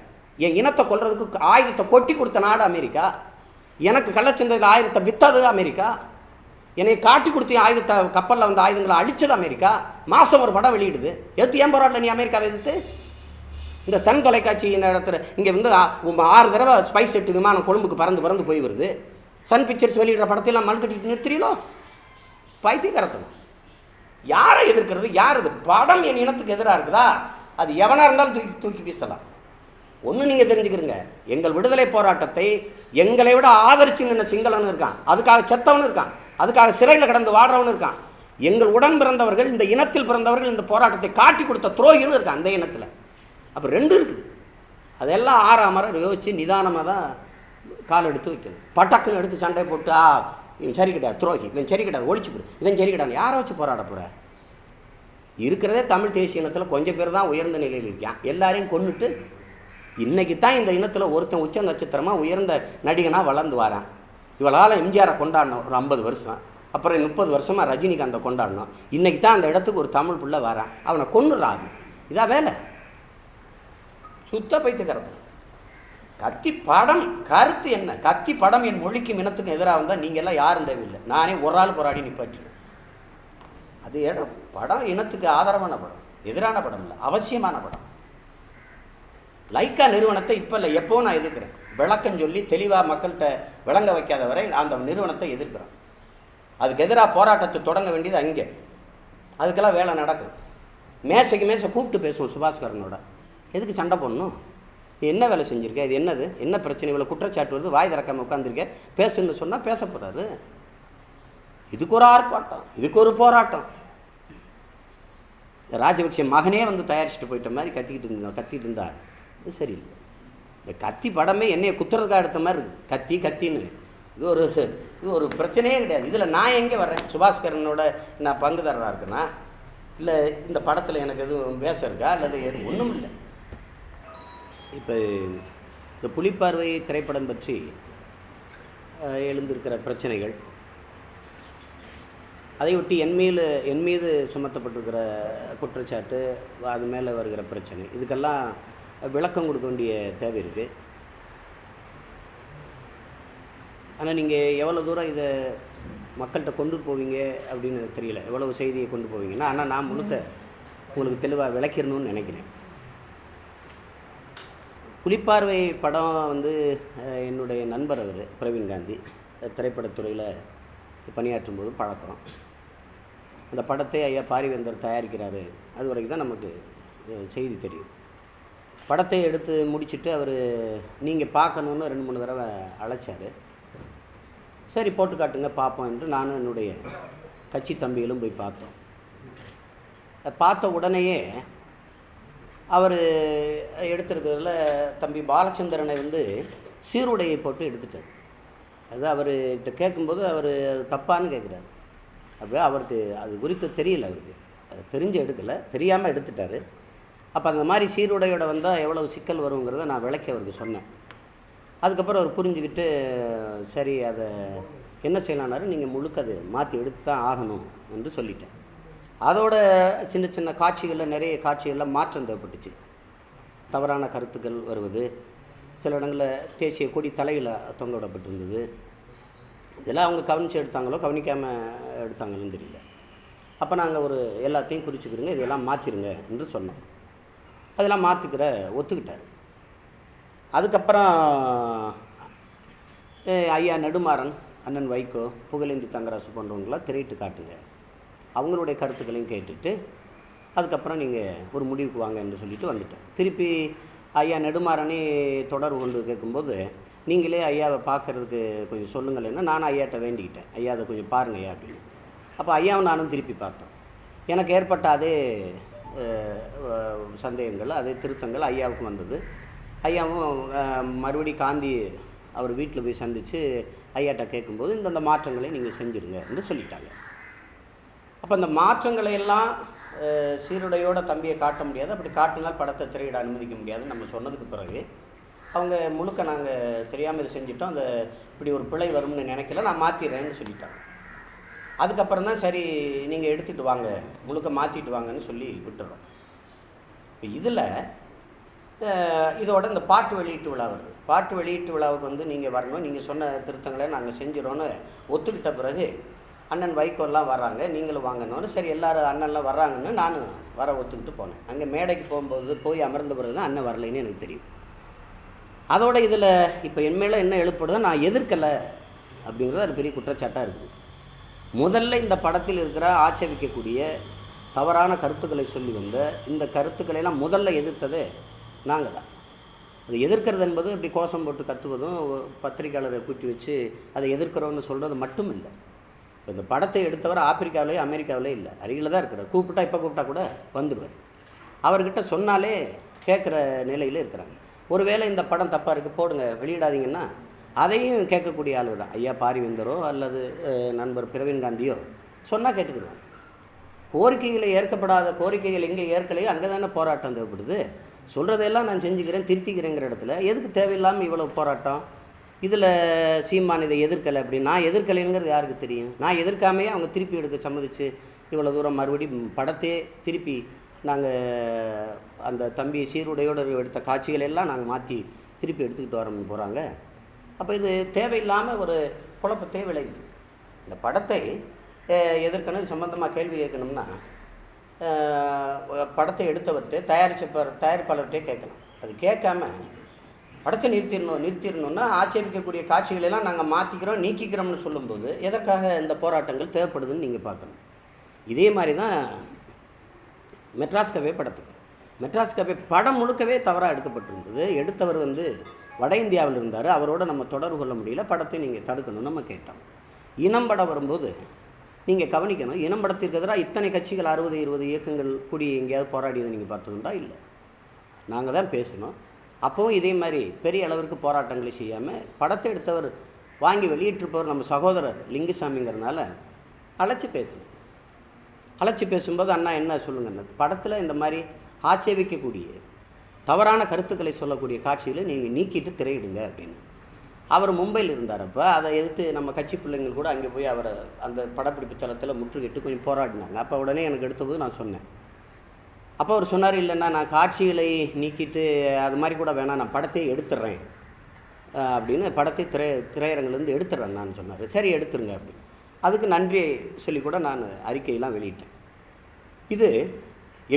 Speaker 1: என் இனத்தை கொல்றதுக்கு ஆயுதத்தை கொட்டி கொடுத்த நாடு அமெரிக்கா. எனக்கு கள்ளச்சந்தையில் ஆயுதத்தை விற்றது அமெரிக்கா. என்னை காட்டி கொடுத்து ஆயுதத்தை கப்பலில் வந்து ஆயுதங்களை அழிச்சது அமெரிக்கா. மாதம் ஒரு படம் வெளியிடுது. எடுத்து ஏன் போராடல நீ அமெரிக்காவை எதிர்த்து? இந்த சன் தொலைக்காட்சி இடத்துல இங்கே வந்து 6 தடவை ஸ்பைஸ் செட்டு விமானம் கொழும்புக்கு பறந்து போய் வருது. சன் பிக்சர்ஸ் வெளியிடுற படத்தையெல்லாம் மல் கட்டிட்டு நிறுத்துறீங்களோ? பைத்தியக்காரத்தனம். யாரை எதிர்க்கிறது? யார் இது? படம் என் இனத்துக்கு எதிராக இருக்குதா? அது எவனாக இருந்தாலும் தூக்கி வீசலாம். ஒன்று நீங்கள் தெரிஞ்சுக்கிறீங்க, எங்கள் விடுதலை போராட்டத்தை எங்களை விட ஆதரிச்சு நின்ன சிங்களவனு இருக்கான், அதுக்காக செத்தவனு இருக்கான், அதுக்காக சிறையில் கடந்து வாடுறவனு இருக்கான். எங்கள் உடன் பிறந்தவர்கள், இந்த இனத்தில் பிறந்தவர்கள் இந்த போராட்டத்தை காட்டி கொடுத்த துரோகின்னு இருக்கான் அந்த இனத்தில். அப்போ 2 இருக்குது. அதெல்லாம் ஆறாமரம் யோசித்து நிதானமாக தான் கால் எடுத்து வைக்கணும். பட்டக்குன்னு எடுத்து சண்டை போட்டு இவன் சரி கிடையாது துரோகி, இவன் சரி கிடையாது ஒழிச்சு போடு, இவன் சரி கிடையாது, யாரை வச்சு போராட போகிற? இருக்கிறதே தமிழ் தேசிய இனத்தில் கொஞ்சம் பேர் தான் உயர்ந்த நிலையில் இருக்கான். எல்லாரையும் கொண்டுட்டு இன்றைக்கி தான் இந்த இனத்தில் ஒருத்தன் உச்ச நட்சத்திரமாக உயர்ந்த நடிகனாக வளர்ந்து வரான். இவளால் எம்ஜிஆரை கொண்டாடணும் ஒரு 50 வருஷம், அப்புறம் 30 வருஷமாக ரஜினிகாந்தை கொண்டாடணும். இன்றைக்கி தான் அந்த இடத்துக்கு ஒரு தமிழ் பிள்ளை வரான், அவனை கொன்னுறாங்க. இதான் வேலை. சுத்த பைத்தியக்காரன். கத்தி படம் கருத்து என்ன? கத்தி படம் என் மொழிக்கும் இனத்துக்கும் எதிராக வந்தால் நீங்கள் எல்லாம் யாரும் தேவையில்லை, நானே ஒரு ஆள் போராடி நிப்பாட்டிடுவேன். அது இடம் படம் இனத்துக்கு ஆதரவான படம், எதிரான படம் இல்லை, அவசியமான படம். லைக்கா நிறுவனத்தை இப்போ இல்லை, எப்போவும் நான் எதிர்க்கிறேன். விளக்கம் சொல்லி தெளிவாக மக்கள்கிட்ட விளங்க வைக்காத வரை அந்த நிறுவனத்தை எதிர்க்கிறேன். அதுக்கு எதிராக போராட்டத்தை தொடங்க வேண்டியது அங்கே. அதுக்கெல்லாம் வேலை நடக்குது. மேசைக்கு மேசை கூப்பிட்டு பேசுவோம் சுபாஸ்கரனோட. எதுக்கு சண்டை போடணும்? நீ என்ன வேலை செஞ்சுருக்க? இது என்னது? என்ன பிரச்சனை? இவ்வளோ குற்றச்சாட்டு வருது, வாய் திறக்காமல் உட்காந்துருக்கேன், பேசுன்னு சொன்னால் பேச போகிறாரு. இதுக்கு ஒரு ஆர்ப்பாட்டம், இதுக்கு ஒரு போராட்டம். ராஜபக்ஷே மகனே வந்து தயாரிச்சுட்டு போயிட்ட மாதிரி கத்திக்கிட்டு இருந்தா இது சரியில்லை. இந்த கத்தி படமே என்னைய குத்துறதுக்காக எடுத்த மாதிரி இருக்குது. கத்தின்னு இது ஒரு பிரச்சனையே கிடையாது. இதில் நான் எங்கே வர்றேன்? சுபாஸ்கரனோட நான் பங்குதாரராக இருக்கேன்னா, இல்லை இந்த படத்தில் எனக்கு எதுவும் பேச இருக்கா? அல்லது ஒன்றும் இல்லை. இப்போ இந்த புலிப்பார்வை திரைப்படம் பற்றி எழுந்திருக்கிற பிரச்சனைகள், அதையொட்டி என் மீது சுமத்தப்பட்டிருக்கிற குற்றச்சாட்டு, அது மேலே வருகிற பிரச்சனை, இதுக்கெல்லாம் விளக்கம் கொடுக்க வேண்டிய தேவை இருக்குது. ஆனால் நீங்கள் எவ்வளோ தூரம் இதை மக்கள்கிட்ட கொண்டு போவீங்க அப்படின்னு தெரியல, எவ்வளவு செய்தியை கொண்டு போவீங்கன்னா. ஆனால் நான் முழுக்க உங்களுக்கு தெளிவாக விளக்கிடணும்னு நினைக்கிறேன். புலிப்பார்வை படம் வந்து என்னுடைய நண்பர் அவர் பிரவீன் காந்தி, திரைப்படத்துறையில் பணியாற்றும் போது பழக்கம். அந்த படத்தை ஐயா பாரிவேந்தர் தயாரிக்கிறாரு, அது வரைக்கும் தான் நமக்கு செய்தி தெரியும். படத்தை எடுத்து முடிச்சுட்டு அவர் நீங்கள் பார்க்கணுன்னு 2-3 தடவை அழைச்சார். சரி போட்டு காட்டுங்க பார்ப்போம் என்று நானும் என்னுடைய கட்சி தம்பிகளும் போய் பார்த்தோம். பார்த்த உடனேயே அவர் எடுத்திருக்கிறதுல தம்பி பாலச்சந்திரனை வந்து சீருடையை போட்டு எடுத்துட்டார். அது அவர்கிட்ட கேட்கும்போது அவர் தப்பான்னு கேட்குறாரு. அப்படியே அவருக்கு அது குறித்து தெரியல, அவருக்கு அது தெரிஞ்சு எடுக்கலை, தெரியாமல் எடுத்துட்டார். அப்போ அந்த மாதிரி சீருடையோட வந்தால் எவ்வளவு சிக்கல் வருங்கிறத நான் விளக்கி அவருக்கு சொன்னேன். அதுக்கப்புறம் அவர் புரிஞ்சுக்கிட்டு சரி அதை என்ன செய்யலான்னாரு, நீங்கள் முழுக்க அது மாற்றி எடுத்து தான் ஆகணும் என்று சொல்லிட்டேன். அதோட சின்ன சின்ன காட்சிகளில் நிறைய காட்சிகளில் மாற்றம் தேவைப்பட்டுச்சு. தவறான கருத்துக்கள் வருவது, சில இடங்களில் தேசிய கொடி தலையில் தொங்க விடப்பட்டிருந்தது. இதெல்லாம் அவங்க கவனித்து எடுத்தாங்களோ கவனிக்காமல் எடுத்தாங்களோன்னு தெரியல. அப்போ நாங்கள் எல்லாத்தையும் குறிச்சுக்கிறோங்க, இதெல்லாம் மாற்றிருங்க என்று சொன்னோம். அதெல்லாம் மாற்றிக்கிற ஒத்துக்கிட்டார். அதுக்கப்புறம் ஐயா நெடுமாறன், அண்ணன் வைகோ, புகழேந்தி தங்கராசு போன்றவங்களாம் திரையிட்டு காட்டுங்க, அவங்களுடைய கருத்துக்களையும் கேட்டுட்டு அதுக்கப்புறம் நீங்கள் ஒரு முடிவுக்கு வாங்க என்று சொல்லிட்டு வந்துட்டேன். திருப்பி ஐயா நெடுமாறனே தொடர்பு கொண்டு கேட்கும்போது நீங்களே ஐயாவை பார்க்குறதுக்கு கொஞ்சம் சொல்லுங்களேன்னா நானும் ஐயாட்ட வேண்டிக்கிட்டேன், ஐயா அதை கொஞ்சம் பாருங்க ஐயா அப்படின்னு. அப்போ ஐயாவும் நானும் திருப்பி பார்த்தோம். எனக்கு ஏற்பட்ட அதே சந்தேகங்கள், அதே திருத்தங்கள் ஐயாவுக்கும் வந்தது. ஐயாவும் மறுபடி காந்தி அவர் வீட்டில் போய் சந்தித்து ஐயாட்ட கேட்கும்போது இந்தந்த மாற்றங்களை நீங்கள் செஞ்சுருங்க என்று சொல்லிட்டாங்க. அப்போ அந்த மாற்றங்களை எல்லாம் சீருடையோட தம்பியை காட்ட முடியாது, அப்படி காட்டினால் படத்தை திரையிட அனுமதிக்க முடியாதுன்னு நம்ம சொன்னதுக்கு பிறகு அவங்க முழுக்க நாங்கள் தெரியாமல் இதை செஞ்சிட்டோம், அந்த இப்படி ஒரு பிழை வரும்னு நினைக்கல, நான் மாற்றிடுறேன்னு சொல்லிட்டாங்க. அதுக்கப்புறம் தான் சரி நீங்கள் எடுத்துகிட்டு வாங்க, முழுக்க மாற்றிட்டு வாங்கன்னு சொல்லி விட்டுறோம். இப்போ இதில் இதோட இந்த பாட்டு வெளியீட்டு விழா வருது. பாட்டு வெளியீட்டு விழாவுக்கு வந்து நீங்கள் வரணும், நீங்கள் சொன்ன திருத்தங்களை நாங்கள் செஞ்சிடோன்னு ஒத்துக்கிட்ட பிறகு அண்ணன் வைகோலாம் வர்றாங்க, நீங்களும் வாங்கணும்னு. சரி எல்லோரும் அண்ணன்லாம் வர்றாங்கன்னு நானும் வர ஒத்துக்கிட்டு போனேன். அங்கே மேடைக்கு போகும்போது போய் அமர்ந்த பிறகு தான் அண்ணன் வரலைன்னு எனக்கு தெரியும். அதோட இதில் இப்போ என் மேலே என்ன எழுப்படுதோ நான் எதிர்க்கலை அப்படிங்கிறது அது பெரிய குற்றச்சாட்டாக இருக்குது. முதல்ல இந்த படத்தில் இருக்கிற ஆட்சேபிக்கக்கூடிய தவறான கருத்துக்களை சொல்லி வந்த இந்த கருத்துக்களெல்லாம் முதல்ல எதிர்த்ததே நாங்கள் தான். அதை எதிர்க்கிறது என்பது இப்படி கோஷம் போட்டு கத்துவதும் பத்திரிக்கையாளரை கூட்டி வச்சு அதை எதிர்க்கிறோன்னு சொல்கிறது மட்டும் இல்லை. இப்போ இந்த படத்தை எடுத்தவர் ஆப்பிரிக்காவிலேயே அமெரிக்காவிலே இல்லை, அருகில் தான் இருக்கிறார். கூப்பிட்டா இப்போ கூப்பிட்டா கூட வந்துடுவார். அவர்கிட்ட சொன்னாலே கேட்குற நிலையில் இருக்கிறாங்க. ஒருவேளை இந்த படம் தப்பாக இருக்குது போடுங்க வெளியிடாதீங்கன்னா அதையும் கேட்கக்கூடிய ஆளு தான். ஐயா பாரிவேந்தரோ அல்லது நண்பர் பிரவீன் காந்தியோ சொன்னால் கேட்டுக்கிடுவாங்க. கோரிக்கைகளை ஏற்கப்படாத கோரிக்கைகள் எங்கே ஏற்கலையோ அங்கே தானே போராட்டம் தேவைப்படுது. சொல்கிறதெல்லாம் நான் செஞ்சுக்கிறேன் திருத்திக்கிறேங்கிற இடத்துல எதுக்கு தேவையில்லாமல் இவ்வளோ போராட்டம்? இதில் சீமான் இதை எதிர்க்கலை அப்படி, நான் எதிர்க்கலைங்கிறது யாருக்கு தெரியும்? நான் எதிர்க்காமையே அவங்க திருப்பி எடுக்க சம்மதிச்சு இவ்வளோ தூரம் மறுபடியும் படத்தையே திருப்பி நாங்கள் அந்த தம்பி சீருடையோடு எடுத்த காட்சிகள் எல்லாம் நாங்கள் மாற்றி திருப்பி எடுத்துக்கிட்டு வரோம்னு போகிறாங்க. அப்போ இது தேவையில்லாமல் ஒரு குழப்பத்தை விளைவிக்குது. இந்த படத்தை எதிர்க்கணும் சம்பந்தமாக கேள்வி கேட்கணும்னா படத்தை எடுத்தவர்கிட்ட தயாரிப்பாளர்கிட்டே கேட்கணும். அது கேட்காம படத்தை நிறுத்திடணும்னா ஆட்சேபிக்கக்கூடிய காட்சிகளெல்லாம் நாங்கள் மாற்றிக்கிறோம் நீக்கிக்கிறோம்னு சொல்லும்போது எதற்காக இந்த போராட்டங்கள் தேவைப்படுதுன்னு நீங்கள் பார்க்கணும். இதே மாதிரி தான் மெட்ராஸ் கவே படத்துக்கு. மெட்ராஸ் கவே படம் முழுக்கவே தவறாக எடுக்கப்பட்டிருந்தது. எடுத்தவர் வந்து வட இந்தியாவில் இருந்தார், அவரோட நம்ம தொடர்பு கொள்ள முடியல, படத்தை நீங்கள் தடுக்கணும்னு நம்ம கேட்டோம். இனம் படம் வரும்போது நீங்கள் கவனிக்கணும், இனம் படத்திற்கு எதிராக இத்தனை கட்சிகள் 60-20 இயக்கங்கள் கூடி எங்கேயாவது போராடியதை நீங்கள் பார்த்ததுண்டா? இல்லை. நாங்கள் தான் பேசணும். அப்போவும் இதே மாதிரி பெரிய அளவிற்கு போராட்டங்களை செய்யாமல் படத்தை எடுத்தவர் வாங்கி வெளியிட்டிருப்பவர் நம்ம சகோதரர் லிங்குசாமிங்கிறதுனால அழைச்சி பேசணும். அழைச்சி பேசும்போது அண்ணா என்ன சொல்லுங்கன்னு, படத்தில் இந்த மாதிரி ஆட்சேபிக்கக்கூடிய தவறான கருத்துக்களை சொல்லக்கூடிய காட்சிகளை நீங்கள் நீக்கிட்டு திரையிடுங்க அப்படின்னு. அவர் மும்பையில் இருந்தார். அப்போ அதை எதிர்த்து நம்ம கட்சி பிள்ளைங்கள் கூட அங்கே போய் அவரை அந்த படப்பிடிப்பு தளத்தில் முற்றுகிட்டு கொஞ்சம் போராடினாங்க. அப்போ உடனே எனக்கு எடுத்தபோது நான் சொன்னேன். அப்போ அவர் சொன்னார், இல்லைன்னா நான் காட்சிகளை நீக்கிட்டு அது மாதிரி கூட வேணாம், நான் படத்தையே எடுத்துடுறேன் அப்படின்னு, படத்தை திரையரங்கிலேருந்து எடுத்துடுறேன் நான் சொன்னார். சரி எடுத்துருங்க அப்படின்னு. அதுக்கு நன்றி சொல்லி கூட நான் அறிக்கையெல்லாம் வெளியிட்டேன். இது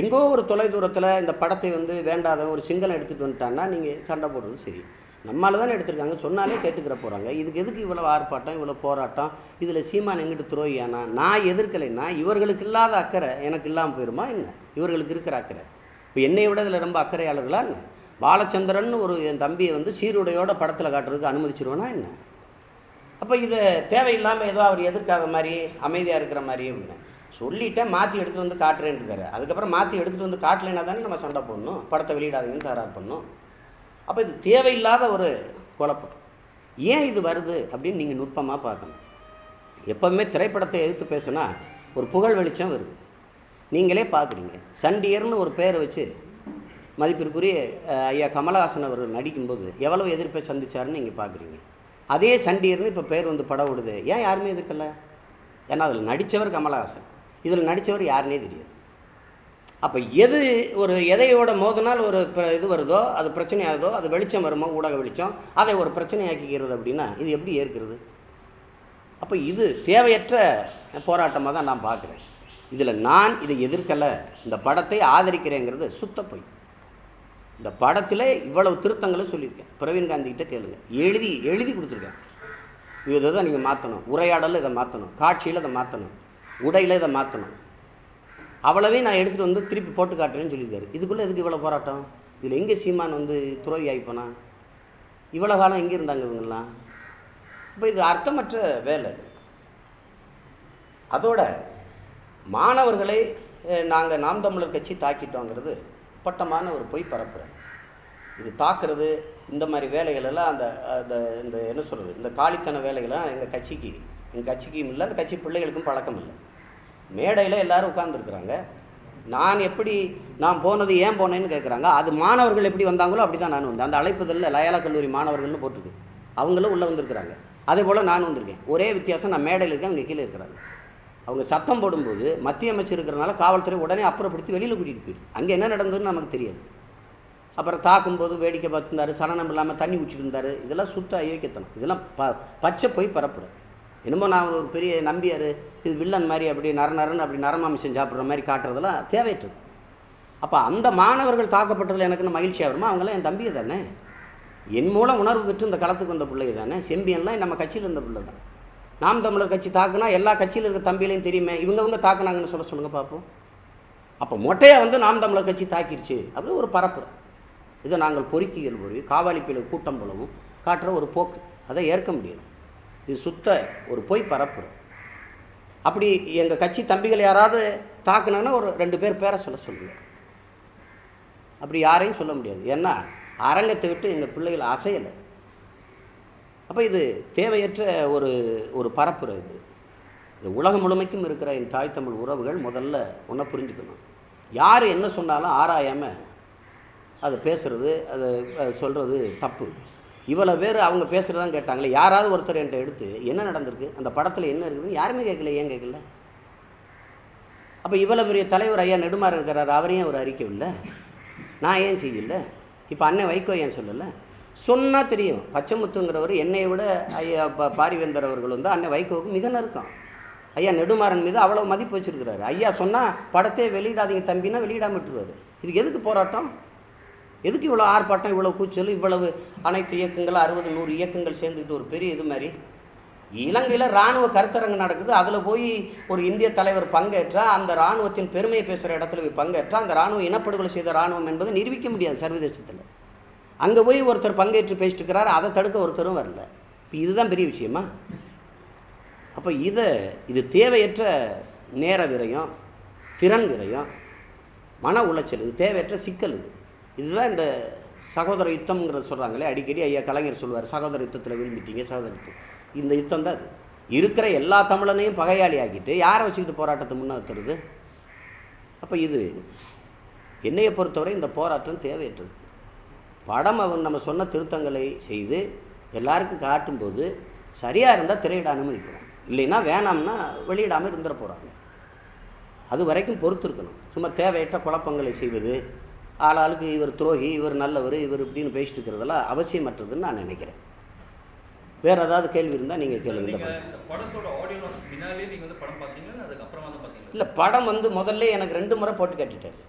Speaker 1: எங்கோ ஒரு தொலைதூரத்தில் இந்த படத்தை வந்து வேண்டாத ஒரு சிங்களம் எடுத்துகிட்டு வந்துட்டான்னா நீங்கள் சண்டை போடுறது சரி. நம்மளால தானே எடுத்திருக்காங்க, சொன்னாலே கேட்டுக்கிற போகிறாங்க. இதுக்கு எதுக்கு இவ்வளோ ஆர்ப்பாட்டம், இவ்வளோ போராட்டம்? இதில் சீமான் எங்கிட்டு துரோகியானா? நான் எதிர்க்கலைன்னா இவர்களுக்கு இல்லாத அக்கறை எனக்கு இல்லாமல் போயிடுமா என்ன? இவர்களுக்கு இருக்கிற அக்கறை இப்போ என்னை விட இதில் ரொம்ப அக்கறையாளர்களா என்ன? பாலச்சந்திரன் ஒரு என் தம்பியை வந்து சீருடையோட படத்தில் காட்டுறதுக்கு அனுமதிச்சிருவேனா என்ன? அப்போ இதை தேவையில்லாமல் ஏதோ அவர் எதிர்க்காத மாதிரி அமைதியாக இருக்கிற மாதிரி அப்படின்னு சொல்லிவிட்டேன். மாற்றி எடுத்துகிட்டு வந்து காட்டுறேன்னு இருக்காரு. அதுக்கப்புறம் மாற்றி எடுத்துகிட்டு வந்து காட்டலைன்னா தானே நம்ம சண்டை போடணும், படத்தை வெளியிடாதீங்கன்னு தயார் பண்ணணும். அப்போ இது தேவையில்லாத ஒரு குழப்பம். ஏன் இது வருது அப்படின்னு நீங்கள் நுட்பமாக பார்க்கணும். எப்போவுமே திரைப்படத்தை எதிர்த்து பேசுனா ஒரு புகழ் வெளிச்சம் வருது. நீங்களே பார்க்குறீங்க. சண்டியர்னு ஒரு பேரை வச்சு மதிப்பிற்குரிய ஐயா கமலஹாசன் அவர்கள் நடிக்கும்போது எவ்வளவு எதிர்ப்பை சந்திச்சாருன்னு நீங்கள் பார்க்குறீங்க. அதே சண்டியர்னு இப்போ பேர் வந்து படம் விடுது. ஏன் யாருமே எதிர்க்கலை? ஏன்னா அதில் நடித்தவர் கமலஹாசன், இதில் நடித்தவர் யாருன்னே தெரியாது. அப்போ எது ஒரு எதையோட மோதினால் ஒரு இது வருதோ, அது பிரச்சனையாகுதோ, அது வெளிச்சம் வருமோ, ஊடக வெளிச்சம், அதை ஒரு பிரச்சனையாக்கிக்கிறது அப்படின்னா இது எப்படி ஏற்கிறது? அப்போ இது தேவையற்ற போராட்டமாக தான் நான் பார்க்குறேன். இதில் நான் இதை எதிர்க்கலை, இந்த படத்தை ஆதரிக்கிறேங்கிறது சுத்த பொய். இந்த படத்தில் இவ்வளவு திருத்தங்களும் சொல்லியிருக்கேன். பிரவீன் காந்திகிட்ட கேளுங்க, எழுதி கொடுத்துருக்கேன். இதை தான் நீங்கள் மாற்றணும், உரையாடலில் இதை மாற்றணும், காட்சியில் இதை மாற்றணும், உடையில் இதை மாற்றணும். அவ்வளவே நான் எடுத்துகிட்டு வந்து திருப்பி போட்டு காட்டுறேன்னு சொல்லியிருக்காரு. இதுக்குள்ளே எதுக்கு இவ்வளோ போராட்டம்? இதில் எங்கே சீமான் வந்து துரோகி ஆகிப்போனா? இவ்வளோ காலம் எங்கே இருந்தாங்க இவங்கெல்லாம்? இப்போ இது அர்த்தமற்ற வேலை. அதோட மாணவர்களை நாங்கள் நாம் தமிழர் கட்சி தாக்கிட்டோங்கிறது பட்டமான ஒரு பொய் பரப்புகிறேன். இது தாக்குறது இந்த மாதிரி வேலைகள் எல்லாம் அந்த இந்த என்ன சொல்கிறது, இந்த காலித்தன வேலைகள்லாம் எங்கள் கட்சிக்கும் இல்லை, அந்த கட்சி பிள்ளைகளுக்கும் பழக்கம் இல்லை. மேடையில் எல்லோரும் உட்கார்ந்துருக்குறாங்க. நான் போனது ஏன் போனேன்னு கேட்குறாங்க. அது மாணவர்கள் எப்படி வந்தாங்களோ அப்படி தான் நான் வந்தேன். அந்த அழைப்புதலில் லயாலா கல்லூரி மாணவர்கள்னு போட்டிருக்கு, அவங்களும் உள்ளே வந்திருக்கிறாங்க. அதே போல் நான் வந்திருக்கேன். ஒரே வித்தியாசம், நான் மேடையில் இருக்கேன், அவங்க கீழே இருக்கிறாங்க. அவங்க சத்தம் போடும்போது மத்திய அமைச்சர் இருக்கிறனால காவல்துறை உடனே அப்புறப்படுத்தி வெளியில் கூட்டிகிட்டு போயிடுது. அங்கே என்ன நடந்ததுன்னு நமக்கு தெரியாது. அப்புறம் தாக்கும்போது வேடிக்கை பார்த்துருந்தார், சலனம் இல்லாமல் தண்ணி குடிச்சிட்டு இருந்தார். இதெல்லாம் சுத்த அயோக்கியத்தனம். இதெல்லாம் பச்சை போய் பரப்புறேன். என்னமோ நான் ஒரு பெரிய நம்பியார், இது வில்லன் மாதிரி அப்படி நரநரன்னு அப்படி நரமாமிசம் சாப்பிட்ற மாதிரி காட்டுறதெல்லாம் தேவையற்றது. அப்போ அந்த மாணவர்கள் தாக்கப்பட்டதில் எனக்கு மகிழ்ச்சியாக வருமா? அவங்களாம் என் தம்பியை தானே, என் மூலம் உணர்வு பெற்று இந்த களத்துக்கு வந்த பிள்ளைங்க தானே. செம்பியன்லாம் நம்ம கட்சியில் இருந்த பிள்ளை தான். நாம் தமிழர் கட்சி தாக்குனா எல்லா கட்சியில் இருக்க தம்பிகளையும் தெரியுமே, இவங்க தாக்குனாங்கன்னு சொல்லுங்கள் பார்ப்போம். அப்போ மொட்டையாக வந்து நாம் தமிழர் கட்சி தாக்கிடுச்சு அப்படி ஒரு பரப்பு. இதை நாங்கள் பொறுக்கிகள் போய் காவாலிப்பில் கூட்டம் போலவும் காட்டுற ஒரு போக்கு, அதை ஏற்க முடியாது. இது சுத்த ஒரு பொய் பரப்பு. அப்படி எங்கள் கட்சி தம்பிகள் யாராவது தாக்குனாங்கன்னா ஒரு 2 பேர் பேரை சொல்லுங்கள். அப்படி யாரையும் சொல்ல முடியாது. ஏன்னா அரங்கத்தை விட்டு எங்கள் பிள்ளைகள் அசையலை. அப்போ இது தேவையற்ற ஒரு பரப்புரை. இது உலகம் முழுமைக்கும் இருக்கிற என் தாய் தமிழ் உறவுகள் முதல்ல ஒன்றை புரிஞ்சுக்கணும். யார் என்ன சொன்னாலும் ஆராயாமல் அதை பேசுகிறது, அதை சொல்கிறது தப்பு. இவ்வளோ பேர் அவங்க பேசுகிறதான் கேட்டாங்களே, யாராவது ஒருத்தர் என்கிட்ட எடுத்து என்ன நடந்திருக்கு, அந்த படத்தில் என்ன இருக்குதுன்னு யாருமே கேட்கல. ஏன் கேட்கல? அப்போ இவ்வளோ பெரிய தலைவர் ஐயா நெடுமாறன் இருக்கிறார், அவரையும் ஒரு அறிக்கை இல்லை, நான் ஏன் செய்யலை? இப்போ அண்ணன் வைகோ ஏன் சொல்லலை? சொன்னால் தெரியும். பச்சைமுத்துங்கிறவர் என்னை விட ஐயா பாரிவேந்தர் அவர்கள் வந்து அண்ணன் வைகோவுக்கு மிக நெருக்கம். ஐயா நெடுமாறன் மீது அவ்வளோ மதிப்பு வச்சுருக்கிறாரு. ஐயா சொன்னால் படத்தை வெளியிடாதீங்க தம்பின்னா வெளியிடாமல் விட்டுருவார். இதுக்கு எதுக்கு போராட்டம்? எதுக்கு இவ்வளோ ஆர்ப்பாட்டம், இவ்வளோ கூச்சல், இவ்வளவு அனைத்து இயக்கங்கள் 60-100 இயக்கங்கள் சேர்ந்துக்கிட்டு ஒரு பெரிய இது மாதிரி? இலங்கையில் இராணுவ கருத்தரங்கு நடக்குது, அதில் போய் ஒரு இந்திய தலைவர் பங்கேற்றா, அந்த இராணுவத்தின் பெருமையை பேசுகிற இடத்துல போய் பங்கேற்றா, அந்த இராணுவம் இனப்படுகொலை செய்த இராணுவம் என்பதை நிரூபிக்க முடியாது சர்வதேசத்தில். அங்கே போய் ஒருத்தர் பங்கேற்று பேசிட்டு இருக்கிறார், அதை தடுக்க ஒருத்தரும் வரல. இப்போ இதுதான் பெரிய விஷயமா? அப்போ இது தேவையற்ற நேர விரயம், திறன் விரயம், மன உளைச்சல், இது தேவையற்ற சிக்கல். இதுதான் இந்த சகோதர யுத்தம்ங்கிறத சொல்கிறாங்களே அடிக்கடி. ஐயா கலைஞர் சொல்லுவார், சகோதர யுத்தத்தில் விரும்பிட்டீங்க, சகோதர யுத்தம். இந்த யுத்தம் தான் அது. இருக்கிற எல்லா தமிழனையும் பகையாளி ஆக்கிட்டு யாரை வச்சுக்கிட்டு போராட்டத்தை முன்னேற்றுறது? அப்போ இது என்னையை பொறுத்தவரை இந்த போராட்டம் தேவையற்றது. படம் நம்ம சொன்ன திருத்தங்களை செய்து எல்லாருக்கும் காட்டும்போது சரியாக இருந்தால் திரையிட அனுமதிக்கிறோம், இல்லைன்னா வேணாம்னா வெளியிடாமல் இருந்துட போகிறாங்க. அது வரைக்கும் பொறுத்து இருக்கணும். சும்மா தேவையற்ற குழப்பங்களை செய்வது, ஆளாளுக்கு இவர் துரோகி, இவர் நல்லவர், இவர் இப்படின்னு பேசிட்டு இருக்கிறதெல்லாம் அவசியமற்றதுன்னு நான் நினைக்கிறேன். வேறு ஏதாவது கேள்வி இருந்தால் நீங்கள் கேளுங்க. இந்த
Speaker 2: படத்தோட ஆடியோ லான்ச் பின்னாலே நீங்கள் வந்து படம் பார்த்தீங்கன்னா அதுக்கப்புறமா தான் பார்த்தீங்களா?
Speaker 1: இல்லை, படம் வந்து முதல்ல எனக்கு 2 முறை போட்டு காட்டிட்டார்.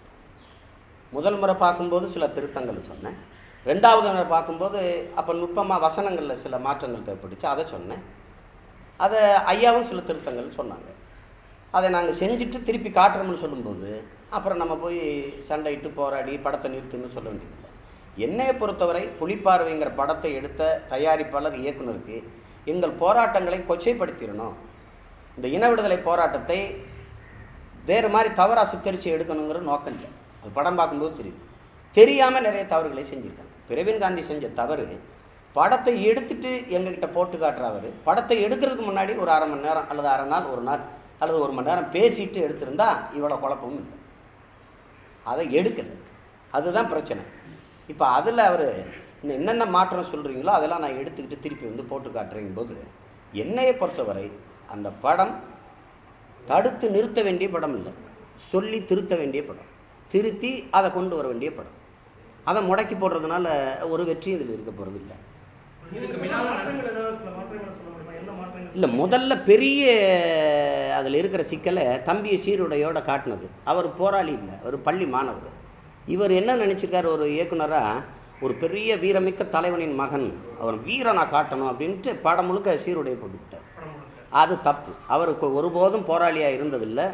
Speaker 1: முதல் முறை பார்க்கும்போது சில திருத்தங்கள் சொன்னேன், 2வது முறை பார்க்கும்போது அப்போ நுட்பமாக வசனங்களில் சில மாற்றங்கள் தேவைப்பட்டுச்சு, அதை சொன்னேன். அதை ஐயாவும் சில திருத்தங்கள் சொன்னாங்க. அதை நாங்கள் செஞ்சுட்டு திருப்பி காட்டுறோம்னு சொல்லும்போது அப்புறம் நம்ம போய் சண்டையிட்டு போராடி படத்தை நிறுத்துன்னு சொல்ல வேண்டியதில்லை. என்னையை பொறுத்தவரை புலிப்பார்வைங்கிற படத்தை எடுத்த தயாரிப்பாளர் இயக்குனருக்கு எங்கள் போராட்டங்களை கொச்சைப்படுத்திடணும், இந்த இன விடுதலை போராட்டத்தை வேறு மாதிரி தவறாக சித்தரித்து எடுக்கணுங்கிற நோக்கம் இல்லை. அது படம் பார்க்கும்போது தெரியுது. தெரியாமல் நிறைய தவறுகளை செஞ்சுருக்காங்க. பிரவீன் காந்தி செஞ்ச தவறு, படத்தை எடுத்துட்டு எங்ககிட்ட போட்டு காட்டுறவர் படத்தை எடுக்கிறதுக்கு முன்னாடி ஒரு அரை மணி நேரம் அல்லது அரை நாள், ஒரு நாள் அல்லது 1 மணி நேரம் பேசிட்டு எடுத்திருந்தா இவ்வளோ குழப்பமும் இல்லை. அதை எடுக்கலை, அதுதான் பிரச்சனை. இப்போ அதில் அவர் இன்னும் என்னென்ன மாற்றம் சொல்கிறீங்களோ அதெல்லாம் நான் எடுத்துக்கிட்டு திருப்பி வந்து போட்டு காட்டுறீங்க போது என்னையை பொறுத்தவரை அந்த படம் தடுத்து நிறுத்த வேண்டிய படம் இல்லை, சொல்லி திருத்த வேண்டிய படம், திருத்தி அதை கொண்டு வர வேண்டிய படம். அதை முடக்கி போடுறதுனால ஒரு வெற்றி இதில் இருக்க போகிறது இல்லை. இல்லை, முதல்ல பெரிய அதில் இருக்கிற சிக்கலை தம்பியை சீருடையோடு காட்டினது. அவர் போராளி இல்லை, அவர் பள்ளி மாணவர். இவர் என்ன நினச்சிருக்கார், ஒரு இயக்குனராக ஒரு பெரிய வீரமிக்க தலைவனின் மகன், அவர் வீரனாக காட்டணும் அப்படின்ட்டு படம் முழுக்க சீருடையை போட்டுவிட்டார். அது தப்பு. அவருக்கு ஒருபோதும் போராளியாக இருந்ததில்லை.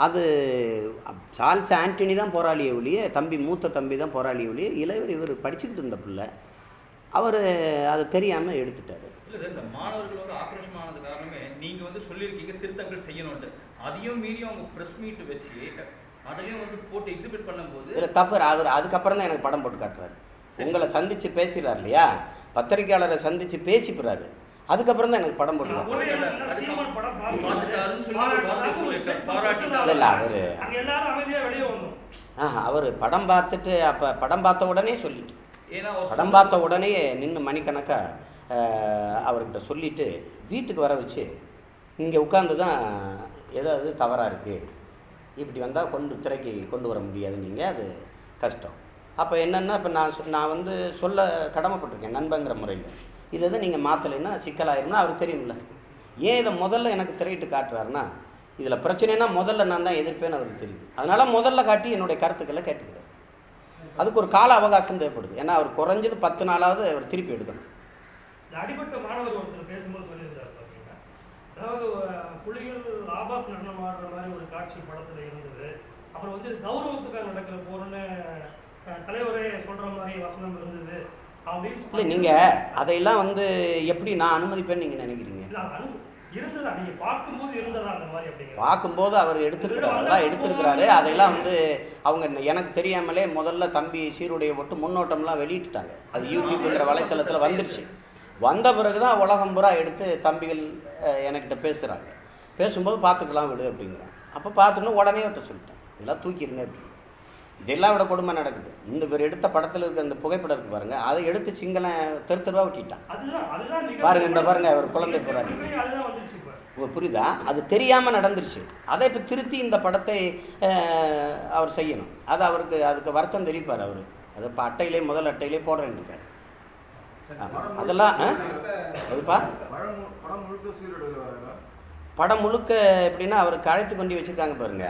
Speaker 1: அது சார்ல்ஸ் ஆண்டனி தான் போராளியை ஒழிய, தம்பி மூத்த தம்பி தான் போராளியை ஒழிய, இளைவர் இவர் படிச்சுக்கிட்டு இருந்த பிள்ளை. அவர் அதை தெரியாமல் எடுத்துட்டார்.
Speaker 2: இல்லை சார், இந்த மாணவர்களோட ஆக்ரோஷமானது காரணமே நீங்கள் வந்து சொல்லியிருக்கீங்க திருத்தங்கள் செய்யணும்ட்டு. அதையும் மீறி அவங்க ப்ரெஸ் மீட் வச்சு அதையும் வந்து போட்டு எக்ஸிபிட் பண்ணும்போது
Speaker 1: இல்லை தப்பு. அவர் அதுக்கப்புறம் தான் எனக்கு படம் போட்டு காட்டுறாரு. உங்களை சந்தித்து பேசுகிறார் இல்லையா, பத்திரிகையாளரை சந்தித்து பேசிக்கிறாரு, அதுக்கப்புறம் தான் எனக்கு படம் போட்டு காட்டுறாரு. இல்லை அவர் அவர் படம் பார்த்துட்டு அப்போ படம் பார்த்த உடனே சொல்லிட்டு, படம் பார்த்த உடனே நின்று மணிக்கணக்காக அவர்கிட்ட சொல்லிவிட்டு வீட்டுக்கு வர வச்சு இங்கே உட்காந்து தான் ஏதாவது தவறாக இருக்குது, இப்படி வந்தால் திரைக்கு கொண்டு வர முடியாது, நீங்கள் அது கஷ்டம். அப்போ என்னென்னா இப்போ நான் வந்து சொல்ல கடமைப்பட்டிருக்கேன் நண்பங்கிற முறையில். இதை தான் நீங்கள் மாற்றலைன்னா சிக்கலாயிரும்னா அவருக்கு தெரியும்ல. ஏன் இதை முதல்ல எனக்கு திரையிட்டு காட்டுறாருன்னா, இதில் பிரச்சனைனா முதல்ல நான் தான் எதிர்ப்பேன்னு அவருக்கு தெரியுது. அதனால் முதல்ல காட்டி என்னுடைய கருத்துக்களை கேட்டுக்கிறார். அதுக்கு ஒரு கால அவகாசம் தேவைப்படுது. ஏன்னா அவர் குறைஞ்சது 10 நாளாவது அவர் திருப்பி எடுக்கணும்.
Speaker 3: அடிப்பட்ட மாணவர் ஒருத்தர் பேசும்போது சொல்லியிருந்தார் பார்த்தீங்கன்னா, அதாவது புலிகள் ஆபாஸ் நடனம் ஆடுற மாதிரி ஒரு காட்சி படத்தில் இருந்தது. அப்புறம் வந்து கௌரவத்துக்காக நடக்கிற போறன்னு தலைவரே சொல்கிற மாதிரி வசனம் இருந்தது அப்படின்னு.
Speaker 1: இல்லை, நீங்கள் அதையெல்லாம் வந்து எப்படி நான் அனுமதிப்பேன்னு நீங்கள் நினைக்கிறீங்க?
Speaker 3: இருந்ததா நீங்கள் பார்க்கும்போது இருந்ததா அந்த மாதிரி? அப்படிங்க
Speaker 1: பார்க்கும்போது அவர் எடுத்திருக்கிறாரு. அதையெல்லாம் வந்து அவங்க எனக்கு தெரியாமலே முதல்ல தம்பி சீருடைய போட்டு முன்னோட்டம்லாம் வெளியிட்டுட்டாங்க. அது யூடியூப்ங்கிற வலைத்தளத்தில் வந்துருச்சு. வந்த பிறகு தான் உலகம் பூரா எடுத்து தம்பிகள் என்கிட்ட பேசுகிறாங்க. பேசும்போது பார்த்துக்கலாம் விடு அப்படிங்கிறாங்க. அப்போ பார்த்துன்னு உடனே விட்ட சொல்லிட்டேன், இதெல்லாம் தூக்கிடுங்க அப்படி. இதெல்லாம் விட கொடுமை நடக்குது. இந்த பேர் எடுத்த படத்தில் இருக்க அந்த புகைப்படம் இருக்கு பாருங்க, அதை எடுத்து சிங்களம் தெருவா விட்டிட்டான் பாருங்க. இந்த பாருங்க அவர் குழந்தை போறாரு, புரியுதா? அது தெரியாமல் நடந்துருச்சு. அதை இப்போ திருத்தி இந்த படத்தை அவர் செய்யணும். அது அவருக்கு அதுக்கு வருத்தம் தெரிவிப்பார் அவர். அதை இப்போ அட்டையிலே முதல் அட்டையிலே போடுறேன்னு இருக்காரு. அதெல்லாம் அதுப்பா படம் முழுக்க எப்படின்னா அவருக்கு அழைத்து கொண்டு வச்சுருக்காங்க பாருங்க,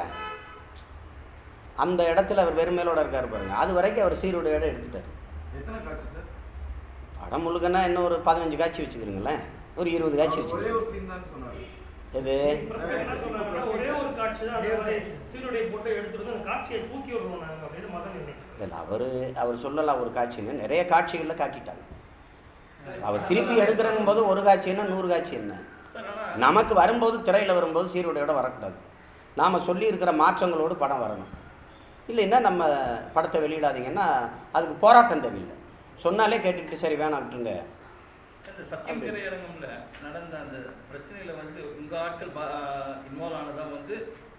Speaker 1: அந்த இடத்துல அவர் வெறுமையிலோட இருக்காரு பாருங்க. அது வரைக்கும் அவர் சீருடையோட எடுத்துட்டார். படம் முழுக்கன்னா இன்னும் ஒரு 15 காட்சி வச்சுக்கிறீங்களேன், ஒரு 20 காட்சி வச்சுக்கிறீங்க. எது அவர் சொல்லலாம் ஒரு காட்சின்னு, நிறைய காட்சிகளில் காட்டிட்டாங்க. அவர் திருப்பி எடுக்கிறங்கும் போது ஒரு காட்சி என்ன 100 காட்சி என்ன, நமக்கு வரும்போது திரையில் வரும்போது சீருடையோட வரக்கூடாது. நாம் சொல்லியிருக்கிற மாற்றங்களோடு படம் வரணும். இல்லைன்னா நம்ம படத்தை வெளியிடாதீங்கன்னா அதுக்கு போராட்டம் தேவையில்லை, சொன்னாலே கேட்டுக்கிட்டு சரி வேணாம் விட்டுருங்க.
Speaker 2: சத்தியம் திரையரங்கம்ல நடந்த அந்த பிரச்சனையில் வந்து உங்கள் ஆட்கள் இன்வால்வ் ஆனதான் வந்து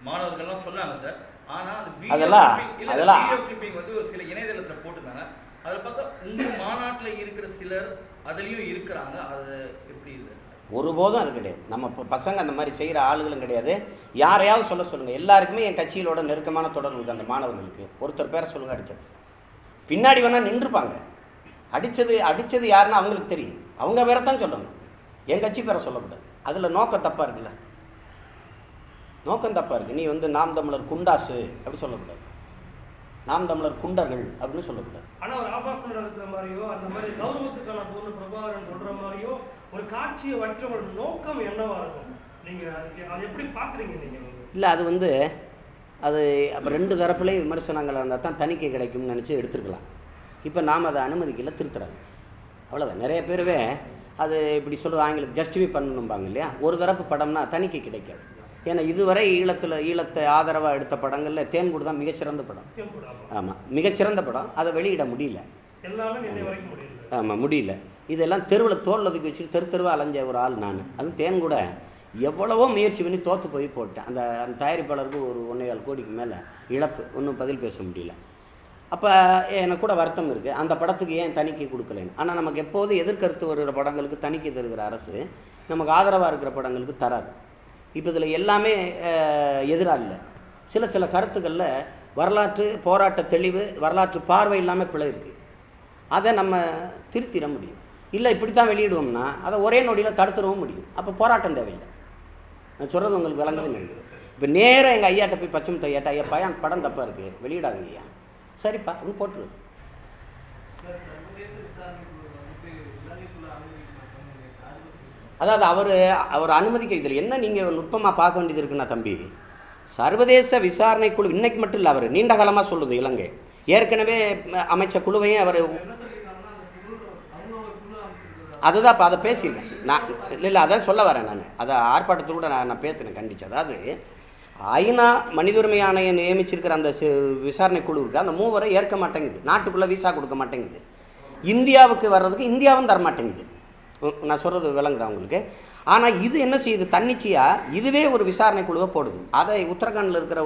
Speaker 2: மாணவர்கள்லாம் சொன்னாங்க சார். ஆனால் அது
Speaker 1: அதெல்லாம்
Speaker 2: வீடியோ கிளிப்பிங் வந்து சில இணையதளத்தில் போட்டுருந்தாங்க. அதில் பார்த்தா உங்கள் மாநாட்டில் இருக்கிற சிலர் அதுலேயும் இருக்கிறாங்க. அது எப்படி இது?
Speaker 1: ஒருபோதும் அது கிடையாது. நம்ம இப்போ பசங்க அந்த மாதிரி செய்கிற ஆளுகளும் கிடையாது. யாரையாவது சொல்லுங்கள். எல்லாருக்குமே என் கட்சியிலோட நெருக்கமான தொடர்பு இருக்குது. அந்த மாணவர்களுக்கு ஒருத்தர் பேரை சொல்லுங்கள் அடித்தது. பின்னாடி வேணால் நின்றுப்பாங்க. அடித்தது யாருன்னு அவங்களுக்கு தெரியும். அவங்க பேரை தான் சொல்லணும். என் கட்சி பேரை சொல்லக்கூடாது. அதில் நோக்கம் தப்பாக இருக்குல்ல. நோக்கம் தப்பாக இருக்குது. நீ வந்து நாம் தமிழர் குண்டாசு அப்படி சொல்லக்கூடாது. நாம் தமிழர் குண்டர்கள் அப்படின்னு சொல்லக்கூடாது.
Speaker 3: ஆனால் ஒரு ஆபாசம் நடக்கிற மாதிரியோ அந்த மாதிரி கௌரவத்துக்கான பொருள் பிரபாகரன் சொல்கிற மாதிரியோ ஒரு காட்சியை வைக்கிறவங்களோட நோக்கம் என்னவா இருக்கும்? நீங்கள் அதை எப்படி பார்க்குறீங்க நீங்கள்?
Speaker 1: இல்லை, அது வந்து அது அப்போ ரெண்டு தரப்புலையும் விமர்சனங்கள் இருந்தால் தான் தணிக்கை கிடைக்கும்னு நினச்சி எடுத்துருக்கலாம். இப்போ நாம் அதை அனுமதிக்கல, திருத்துறாங்க. அவ்வளோதான். நிறைய பேருவே அது இப்படி சொல்லுவது ஆங்கிலத்தில் ஜஸ்டிஃபை பண்ணணும்பாங்க இல்லையா. ஒரு தரப்பு படம்னா தணிக்கை கிடைக்காது. ஏன்னா இதுவரை ஈழத்தை ஆதரவாக எடுத்த படங்களில் தேன்கூடு தான் மிகச்சிறந்த படம். ஆமாம், மிகச்சிறந்த படம். அதை வெளியிட முடியல. ஆமாம், முடியல. இதெல்லாம் தெருவில் தோல் ஒதுக்கி வச்சுட்டு தெருவாக அலைஞ்ச ஒரு ஆள் நான். அதுவும் தேன்கூட எவ்வளவோ முயற்சி பண்ணி தோற்று போய் போட்டேன். அந்த தயாரிப்பாளருக்கு ஒரு 1.25 கோடிக்கு மேலே இழப்பு. ஒன்றும் பதில் பேச முடியல. அப்போ எனக்கு கூட வருத்தம் இருக்குது, அந்த படத்துக்கு ஏன் தணிக்கை கொடுக்கலைன்னு. ஆனால் நமக்கு எப்போது எதிர்கருத்து வருகிற படங்களுக்கு தணிக்கை தருகிற அரசு நமக்கு ஆதரவாக இருக்கிற படங்களுக்கு தராது. இப்போ இதில் எல்லாமே எதிராக இல்லை. சில கருத்துக்களில் வரலாற்று போராட்ட தெளிவு, வரலாற்று பார்வை இல்லாமல் பிழை இருக்குது. அதை நம்ம திருத்திட முடியும். இல்லை இப்படி தான் வெளியிடுவோம்னா அதை ஒரே நொடியில் தடுத்துடவும் முடியும். அப்போ போராட்டம் தேவையில்லை. நான் சொல்கிறது உங்களுக்கு விளங்குதுன்னு நினைக்கிறேன். இப்போ நேராக எங்கள் ஐயாட்ட போய் பச்சை ஐயாட்ட, ஐயா பையன் படம் தப்பாக இருக்குது, வெளியிடாதீங்க ஐயா. சரிப்பா அப்படின்னு போட்டுரு. அதாவது அவர் அனுமதிக்க. இதில் என்ன நீங்கள் நுட்பமாக பார்க்க வேண்டியது இருக்குன்னா தம்பி, சர்வதேச விசாரணை குழு இன்னைக்கு மட்டும் இல்லை, அவர் நீண்ட காலமாக சொல்லுது. இலங்கை ஏற்கனவே அமைச்ச குழுவையும் அவர் அதுதான் இப்போ அதை பேசியிருக்கேன் நான். இல்லை அதான் சொல்ல வரேன் நான். அதை ஆர்ப்பாட்டத்தில் கூட நான் பேசுகிறேன், கண்டிச்சு. அதாவது ஐநா மனித உரிமை ஆணையம் நியமிச்சிருக்கிற அந்த விசாரணை குழு இருக்குது, அந்த 3 ஏற்க மாட்டேங்குது. நாட்டுக்குள்ளே விசா கொடுக்க மாட்டேங்குது. இந்தியாவுக்கு வர்றதுக்கு இந்தியாவும் தர மாட்டேங்குது. நான் சொல்கிறது விளங்குதா உங்களுக்கு? ஆனால் இது என்ன செய்யுது, தன்னிச்சையாக இதுவே ஒரு விசாரணை குழுவை போடுது. அதை உத்தரகாண்டில் இருக்கிற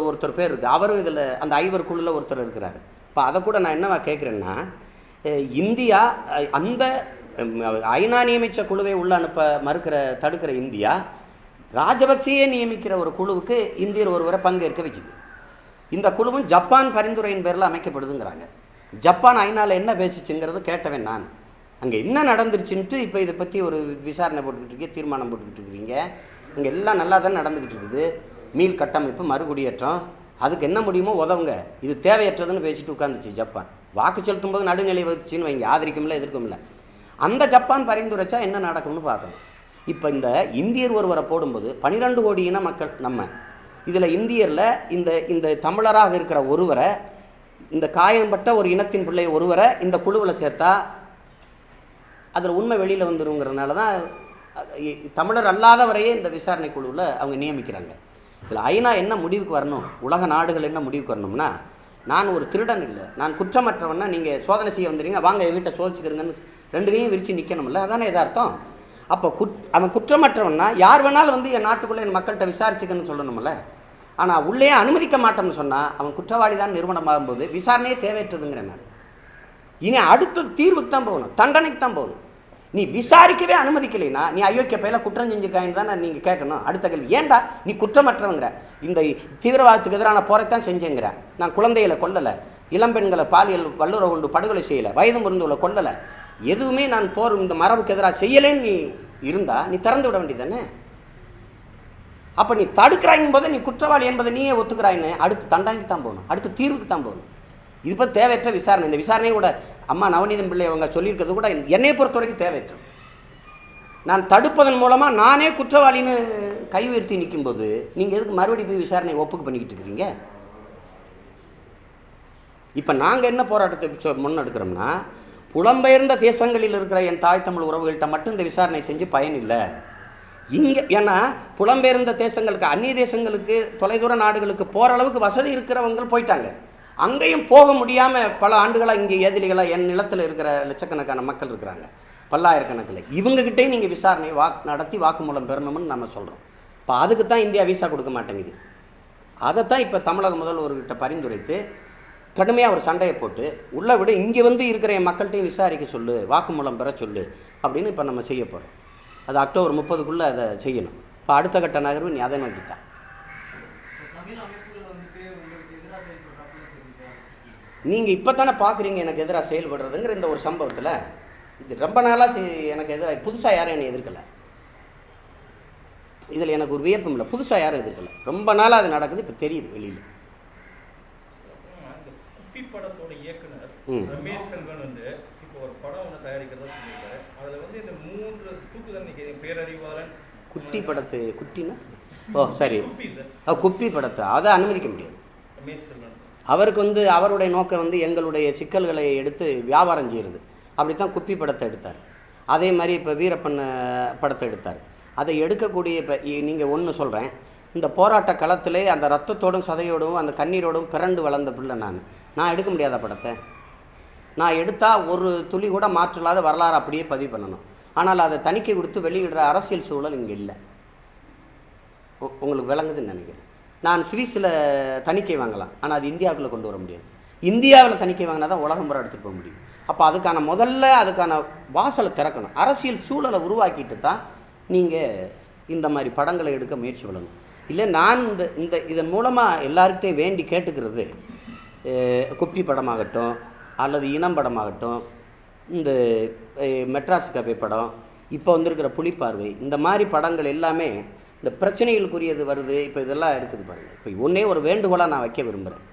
Speaker 1: ஒருத்தர் பேர் இருக்குது, அவரும் இதில் அந்த 5 குழுவில் ஒருத்தர் இருக்கிறார். இப்போ அதை கூட நான் என்னவா கேட்குறேன்னா, இந்தியா அந்த ஐநா நியமித்த குழுவை உள்ள அனுப்ப தடுக்கிற இந்தியா ராஜபக்சேயே நியமிக்கிற ஒரு குழுவுக்கு இந்தியர் ஒருவரை பங்கேற்க வைக்குது. இந்த குழுவும் ஜப்பான் பரிந்துரையின் பேரில் அமைக்கப்படுதுங்கிறாங்க. ஜப்பான் ஐநாவில் என்ன பேசிச்சுங்கிறது கேட்டவன் நான். அங்கே என்ன நடந்துருச்சுன்ட்டு இப்போ இதை பற்றி ஒரு விசாரணை போட்டுக்கிட்டு இருக்கீங்க, தீர்மானம் போட்டுக்கிட்டு இருக்கிறீங்க. அங்கே எல்லாம் நல்லா தான் நடந்துக்கிட்டு இருக்குது. மீள் கட்டமைப்பு, மறுகுடியேற்றம், அதுக்கு என்ன முடியுமோ உதவுங்க. இது தேவையற்றதுன்னு பேசிட்டு உட்காந்துச்சு ஜப்பான். வாக்கு செலுத்தும் போது நடுநிலை வச்சுன்னு வைங்க, ஆதரிக்கும்ல எதிர்க்கும்ல. அந்த ஜப்பான் பரிந்துரைச்சா என்ன நடக்கும்னு பார்க்கணும். இப்போ இந்த இந்தியர் ஒருவரை போடும்போது 12 கோடி இன மக்கள் நம்ம இதில் இந்தியரில் இந்த தமிழராக இருக்கிற ஒருவரை, இந்த காயம்பட்ட ஒரு இனத்தின் பிள்ளை ஒருவரை இந்த குழுவில் சேர்த்தா அதில் உண்மை வெளியில் வந்துருங்கிறதுனால தான் தமிழர் அல்லாதவரையே இந்த விசாரணை குழுவில் அவங்க நியமிக்கிறாங்க. இதில் ஐநா என்ன முடிவுக்கு வரணும், உலக நாடுகள் என்ன முடிவுக்கு வரணும்னா, நான் ஒரு திருடன் இல்லை, நான் குற்றமற்றவன்னா நீங்கள் சோதனை செய்ய வந்துடுறீங்க, வாங்க என் வீட்டை சோதிச்சுக்கிறீங்கன்னு 2 கையும் விரித்து நிற்கணும்ல. அதானே எதார்த்தம். அப்போ அவன் குற்றமற்றவன்னா யார் வேணாலும் வந்து என் நாட்டுக்குள்ளே என் மக்கள்கிட்ட விசாரிச்சுக்கன்னு சொல்லணும்ல. ஆனால் உள்ளே அனுமதிக்க மாட்டோம்னு சொன்னால் அவன் குற்றவாளி தான் நிறுவனமாகும்போது விசாரணையே தேவையற்றதுங்கிறேன் நான். இனி அடுத்த தீர்வுக்கு தான் போகணும், தண்டனைக்கு தான் போகணும். நீ விசாரிக்கவே அனுமதிக்கலைன்னா நீ அயோக்கிய பையில குற்றம் செஞ்சுருக்காங்கன்னு தானே நீங்கள் கேட்கணும். அடுத்த கேள்வி, ஏன்டா நீ குற்றமற்றவங்கிற, இந்த தீவிரவாதத்துக்கு எதிரான போரைத்தான் செஞ்சேங்கிற, நான் குழந்தைகளை கொல்லலை, இளம்பெண்களை பாலியல் வல்லுறவு கொண்டு படுகொலை செய்யலை, வயது முறிந்தவளை கொல்லலை, எதுவுமே நான் போர் இந்த மரபுக்கு எதிராக செய்யலேன்னு நீ இருந்தால் நீ திறந்து விட வேண்டியதானே. அப்போ நீ தடுக்கிறாயும் போது நீ குற்றவாளி என்பதை நீயே ஒத்துக்கிறாயின்னு அடுத்து தண்டனைக்கு தான் போகணும், அடுத்த தீர்வுக்கு தான் போகணும். இது இப்போ தேவையற்ற விசாரணை. இந்த விசாரணையை கூட அம்மா நவநீதம் பிள்ளை அவங்க சொல்லியிருக்கிறது கூட என்னை பொறுத்த வரைக்கும் தேவையற்ற. நான் தடுப்பதன் மூலமாக நானே குற்றவாளின்னு கை உயர்த்தி நிற்கும்போது நீங்கள் எதுக்கு மறுபடியும் போய் விசாரணை ஒப்புக்கு பண்ணிக்கிட்டு இருக்கிறீங்க? இப்போ நாங்கள் என்ன போராட்டத்தை முன்னெடுக்கிறோம்னா, புலம்பெயர்ந்த தேசங்களில் இருக்கிற என் தாய் தமிழ் உறவுகள்கிட்ட மட்டும் இந்த விசாரணை செஞ்சு பயன் இல்லை. இங்கே ஏன்னா புலம்பெயர்ந்த தேசங்களுக்கு, அந்நிய தேசங்களுக்கு, தொலைதூர நாடுகளுக்கு போகிற அளவுக்கு வசதி இருக்கிறவங்க போயிட்டாங்க. அங்கேயும் போக முடியாமல் பல ஆண்டுகளாக இங்கே ஏதிலிகளாக என் நிலத்தில் இருக்கிற லட்சக்கணக்கான மக்கள் இருக்கிறாங்க, பல்லாயிரக்கணக்கில். இவங்ககிட்டையும் நீங்கள் விசாரணை நடத்தி வாக்குமூலம் பெறணும்னு நம்ம சொல்கிறோம். இப்போ அதுக்கு தான் இந்தியா விசா கொடுக்க மாட்டேங்குது. அதைத்தான் இப்போ தமிழக முதல்வர்கிட்ட பரிந்துரைத்து கடுமையாக ஒரு சண்டையை போட்டு உள்ளே விட இங்கே வந்து இருக்கிற என் மக்கள்கிட்டையும் விசாரிக்க சொல்லு, வாக்குமூலம் பெற சொல்லு அப்படின்னு இப்போ நம்ம செய்ய போகிறோம். அது அக்டோபர் 30க்குள்ளே அதை செய்யணும். இப்போ அடுத்த கட்ட நகர்வு நீ அதை நோக்கித்தான். நீங்கள் இப்போ தானே பார்க்குறீங்க எனக்கு எதிராக செயல்படுறதுங்கிற இந்த ஒரு சம்பவத்தில். இது ரொம்ப நாளாக எனக்கு எதிராக புதுசாக யாரும் என்னை எதிர்க்கலை. இதில் எனக்கு ஒரு வியப்பம் இல்லை, புதுசாக யாரும் எதிர்க்கலை. ரொம்ப நாளாக அது நடக்குது, இப்போ தெரியுது வெளியில்.
Speaker 2: குப்பி படத்தோட இயக்குனர் ரமேஷ் செல்வன் வந்து இப்போ ஒரு படம் ஒன்று தயாரிக்கிறதா சொல்லியிருக்காரு. அதில் வந்து இந்த 3 தூக்கு தண்டனை பேரறிவாளன்
Speaker 1: குட்டி படத்து குட்டின்னா சரி
Speaker 2: குப்பி சார்
Speaker 1: குப்பி படத்தை அதை அனுமதிக்க முடியாது.
Speaker 2: ரமேஷ் செல்வன்
Speaker 1: அவருக்கு வந்து அவருடைய நோக்கம் வந்து எங்களுடைய சிக்கல்களை எடுத்து வியாபாரம் செய்கிறது. அப்படித்தான் குப்பி படத்தை எடுத்தார். அதே மாதிரி இப்போ வீரப்பன் படத்தை எடுத்தார். அதை எடுக்கக்கூடிய இப்போ நீங்கள் ஒன்று சொல்கிறேன், இந்த போராட்ட களத்திலே அந்த ரத்தத்தோடும் சதையோடும் அந்த கண்ணீரோடும் பிறண்டு வளர்ந்த பிள்ளை நான் எடுக்க முடியாத படத்தை. நான் எடுத்தால் ஒரு துளி கூட மாற்றில்லாத வரலாறு அப்படியே பதிவு பண்ணணும். ஆனால் அதை தணிக்கை கொடுத்து வெளியிடுற அரசியல் சூழல் இங்கே இல்லை. உங்களுக்கு விளங்குதுன்னு நினைக்கிறேன். நான் சுவிஸில் தணிக்கை வாங்கலாம், ஆனால் அது இந்தியாவுக்குள்ளே கொண்டு வர முடியாது. இந்தியாவில் தணிக்கை வாங்கினா தான் உலகம் முறை எடுத்துகிட்டு போக முடியும். அப்போ அதுக்கான வாசலை திறக்கணும். அரசியல் சூழலை உருவாக்கிட்டு தான் நீங்கள் இந்த மாதிரி படங்களை எடுக்க முயற்சி பண்ணணும். இல்லை நான் இதன் மூலமாக எல்லாருக்கிட்டையும் வேண்டி கேட்டுக்கிறது, குப்பி படமாகட்டும் அல்லது இனம் படமாகட்டும், இந்த மெட்ராஸ் கபே படம், இப்போ வந்திருக்கிற புலிப்பார்வை, இந்த மாதிரி படங்கள் எல்லாமே இந்த பிரச்சனைகளுக்குரியது வருது. இப்போ இதெல்லாம் இருக்குது பாருங்கள். இப்போ ஒன்றே ஒரு வேண்டுகோளாக நான் வைக்க விரும்புகிறேன்.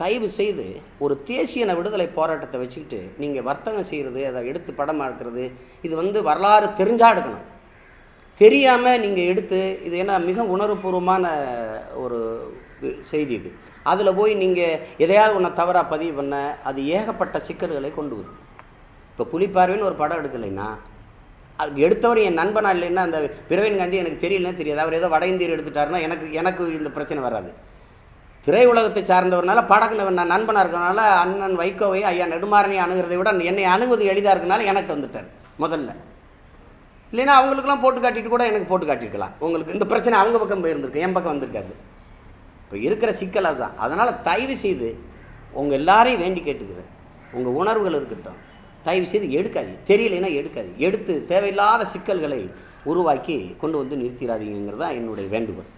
Speaker 1: தயவு செய்து ஒரு தேசிய விடுதலை போராட்டத்தை வச்சுக்கிட்டு நீங்கள் வர்த்தகம் செய்கிறது, அதை எடுத்து படம் எடுக்கிறது, இது வரலாறு தெரிஞ்சால் எடுக்கணும். தெரியாமல் நீங்கள் எடுத்து இது ஏன்னா மிக உணர்வுபூர்வமான ஒரு செய்தி இது. அதில் போய் நீங்கள் எதையாவது ஒன்று தவறாக பதிவு பண்ண அது ஏகப்பட்ட சிக்கல்களை கொண்டு வருது. இப்போ புலிப்பார்வைன்னு ஒரு படம் எடுக்கலைன்னா அது எடுத்தவர் என் நண்பனா இல்லைன்னா அந்த பிரவீன் காந்தி எனக்கு தெரியலன்னு தெரியாது. அவர் ஏதோ வட இந்தியர் எடுத்துட்டாருன்னா எனக்கு இந்த பிரச்சனை வராது. திரையுலகத்தை சார்ந்தவர்னால படக்குனவன் நான் நண்பனாக இருக்கிறனால அண்ணன் வைகோவை ஐயா நெடுமாறனை அணுகிறதை விட என்னை அணுகுவது எளிதாக இருக்கனால எனக்கு வந்துட்டார் முதல்ல. இல்லைன்னா அவங்களுக்குலாம் போட்டு காட்டிட்டு கூட எனக்கு போட்டு காட்டியிருக்கலாம். உங்களுக்கு இந்த பிரச்சனை அவங்க பக்கம் போயிருந்திருக்கு, என் பக்கம் வந்திருக்காது. இப்போ இருக்கிற சிக்கல் அதுதான். அதனால் தயவு செய்து உங்கள் எல்லாரையும் வேண்டி கேட்டுக்கிறேன், உங்கள் உணர்வுகள் இருக்கட்டும், தயவு செய்து எடுக்காதீங்க. தெரியலைன்னா எடுக்காதீங்க. எடுத்து தேவையில்லாத சிக்கல்களை உருவாக்கி கொண்டு வந்து நிறுத்திடாதீங்கிறது தான் என்னுடைய வேண்டுகோள்.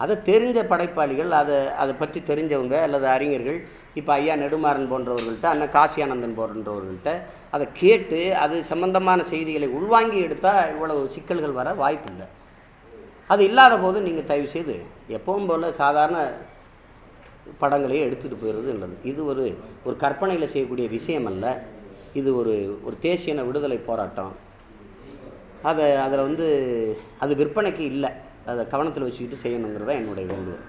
Speaker 1: அதை தெரிஞ்ச படைப்பாளிகள், அதை பற்றி தெரிஞ்சவங்க அல்லது அறிஞர்கள், இப்போ ஐயா நெடுமாறன் போன்றவர்கள்ட்ட, அண்ணன் காசி ஆனந்தன் போன்றவர்கள்ட்ட அதை கேட்டு அது சம்பந்தமான செய்திகளை உள்வாங்கி எடுத்தால் இவ்வளவு சிக்கல்கள் வர வாய்ப்பு இல்லை. அது இல்லாத போது நீங்கள் தயவு செய்து எப்பவும் போல் சாதாரண படங்களையே எடுத்துகிட்டு போயிடுறது நல்லது. இது ஒரு கற்பனையில் செய்யக்கூடிய விஷயம் அல்ல. இது ஒரு தேசிய விடுதலை போராட்டம். அதில் அது விற்பனைக்கு இல்லை. அதை கவனத்தில் வச்சுக்கிட்டு செய்யணுங்கிறத என்னுடைய வேண்டுகோள்.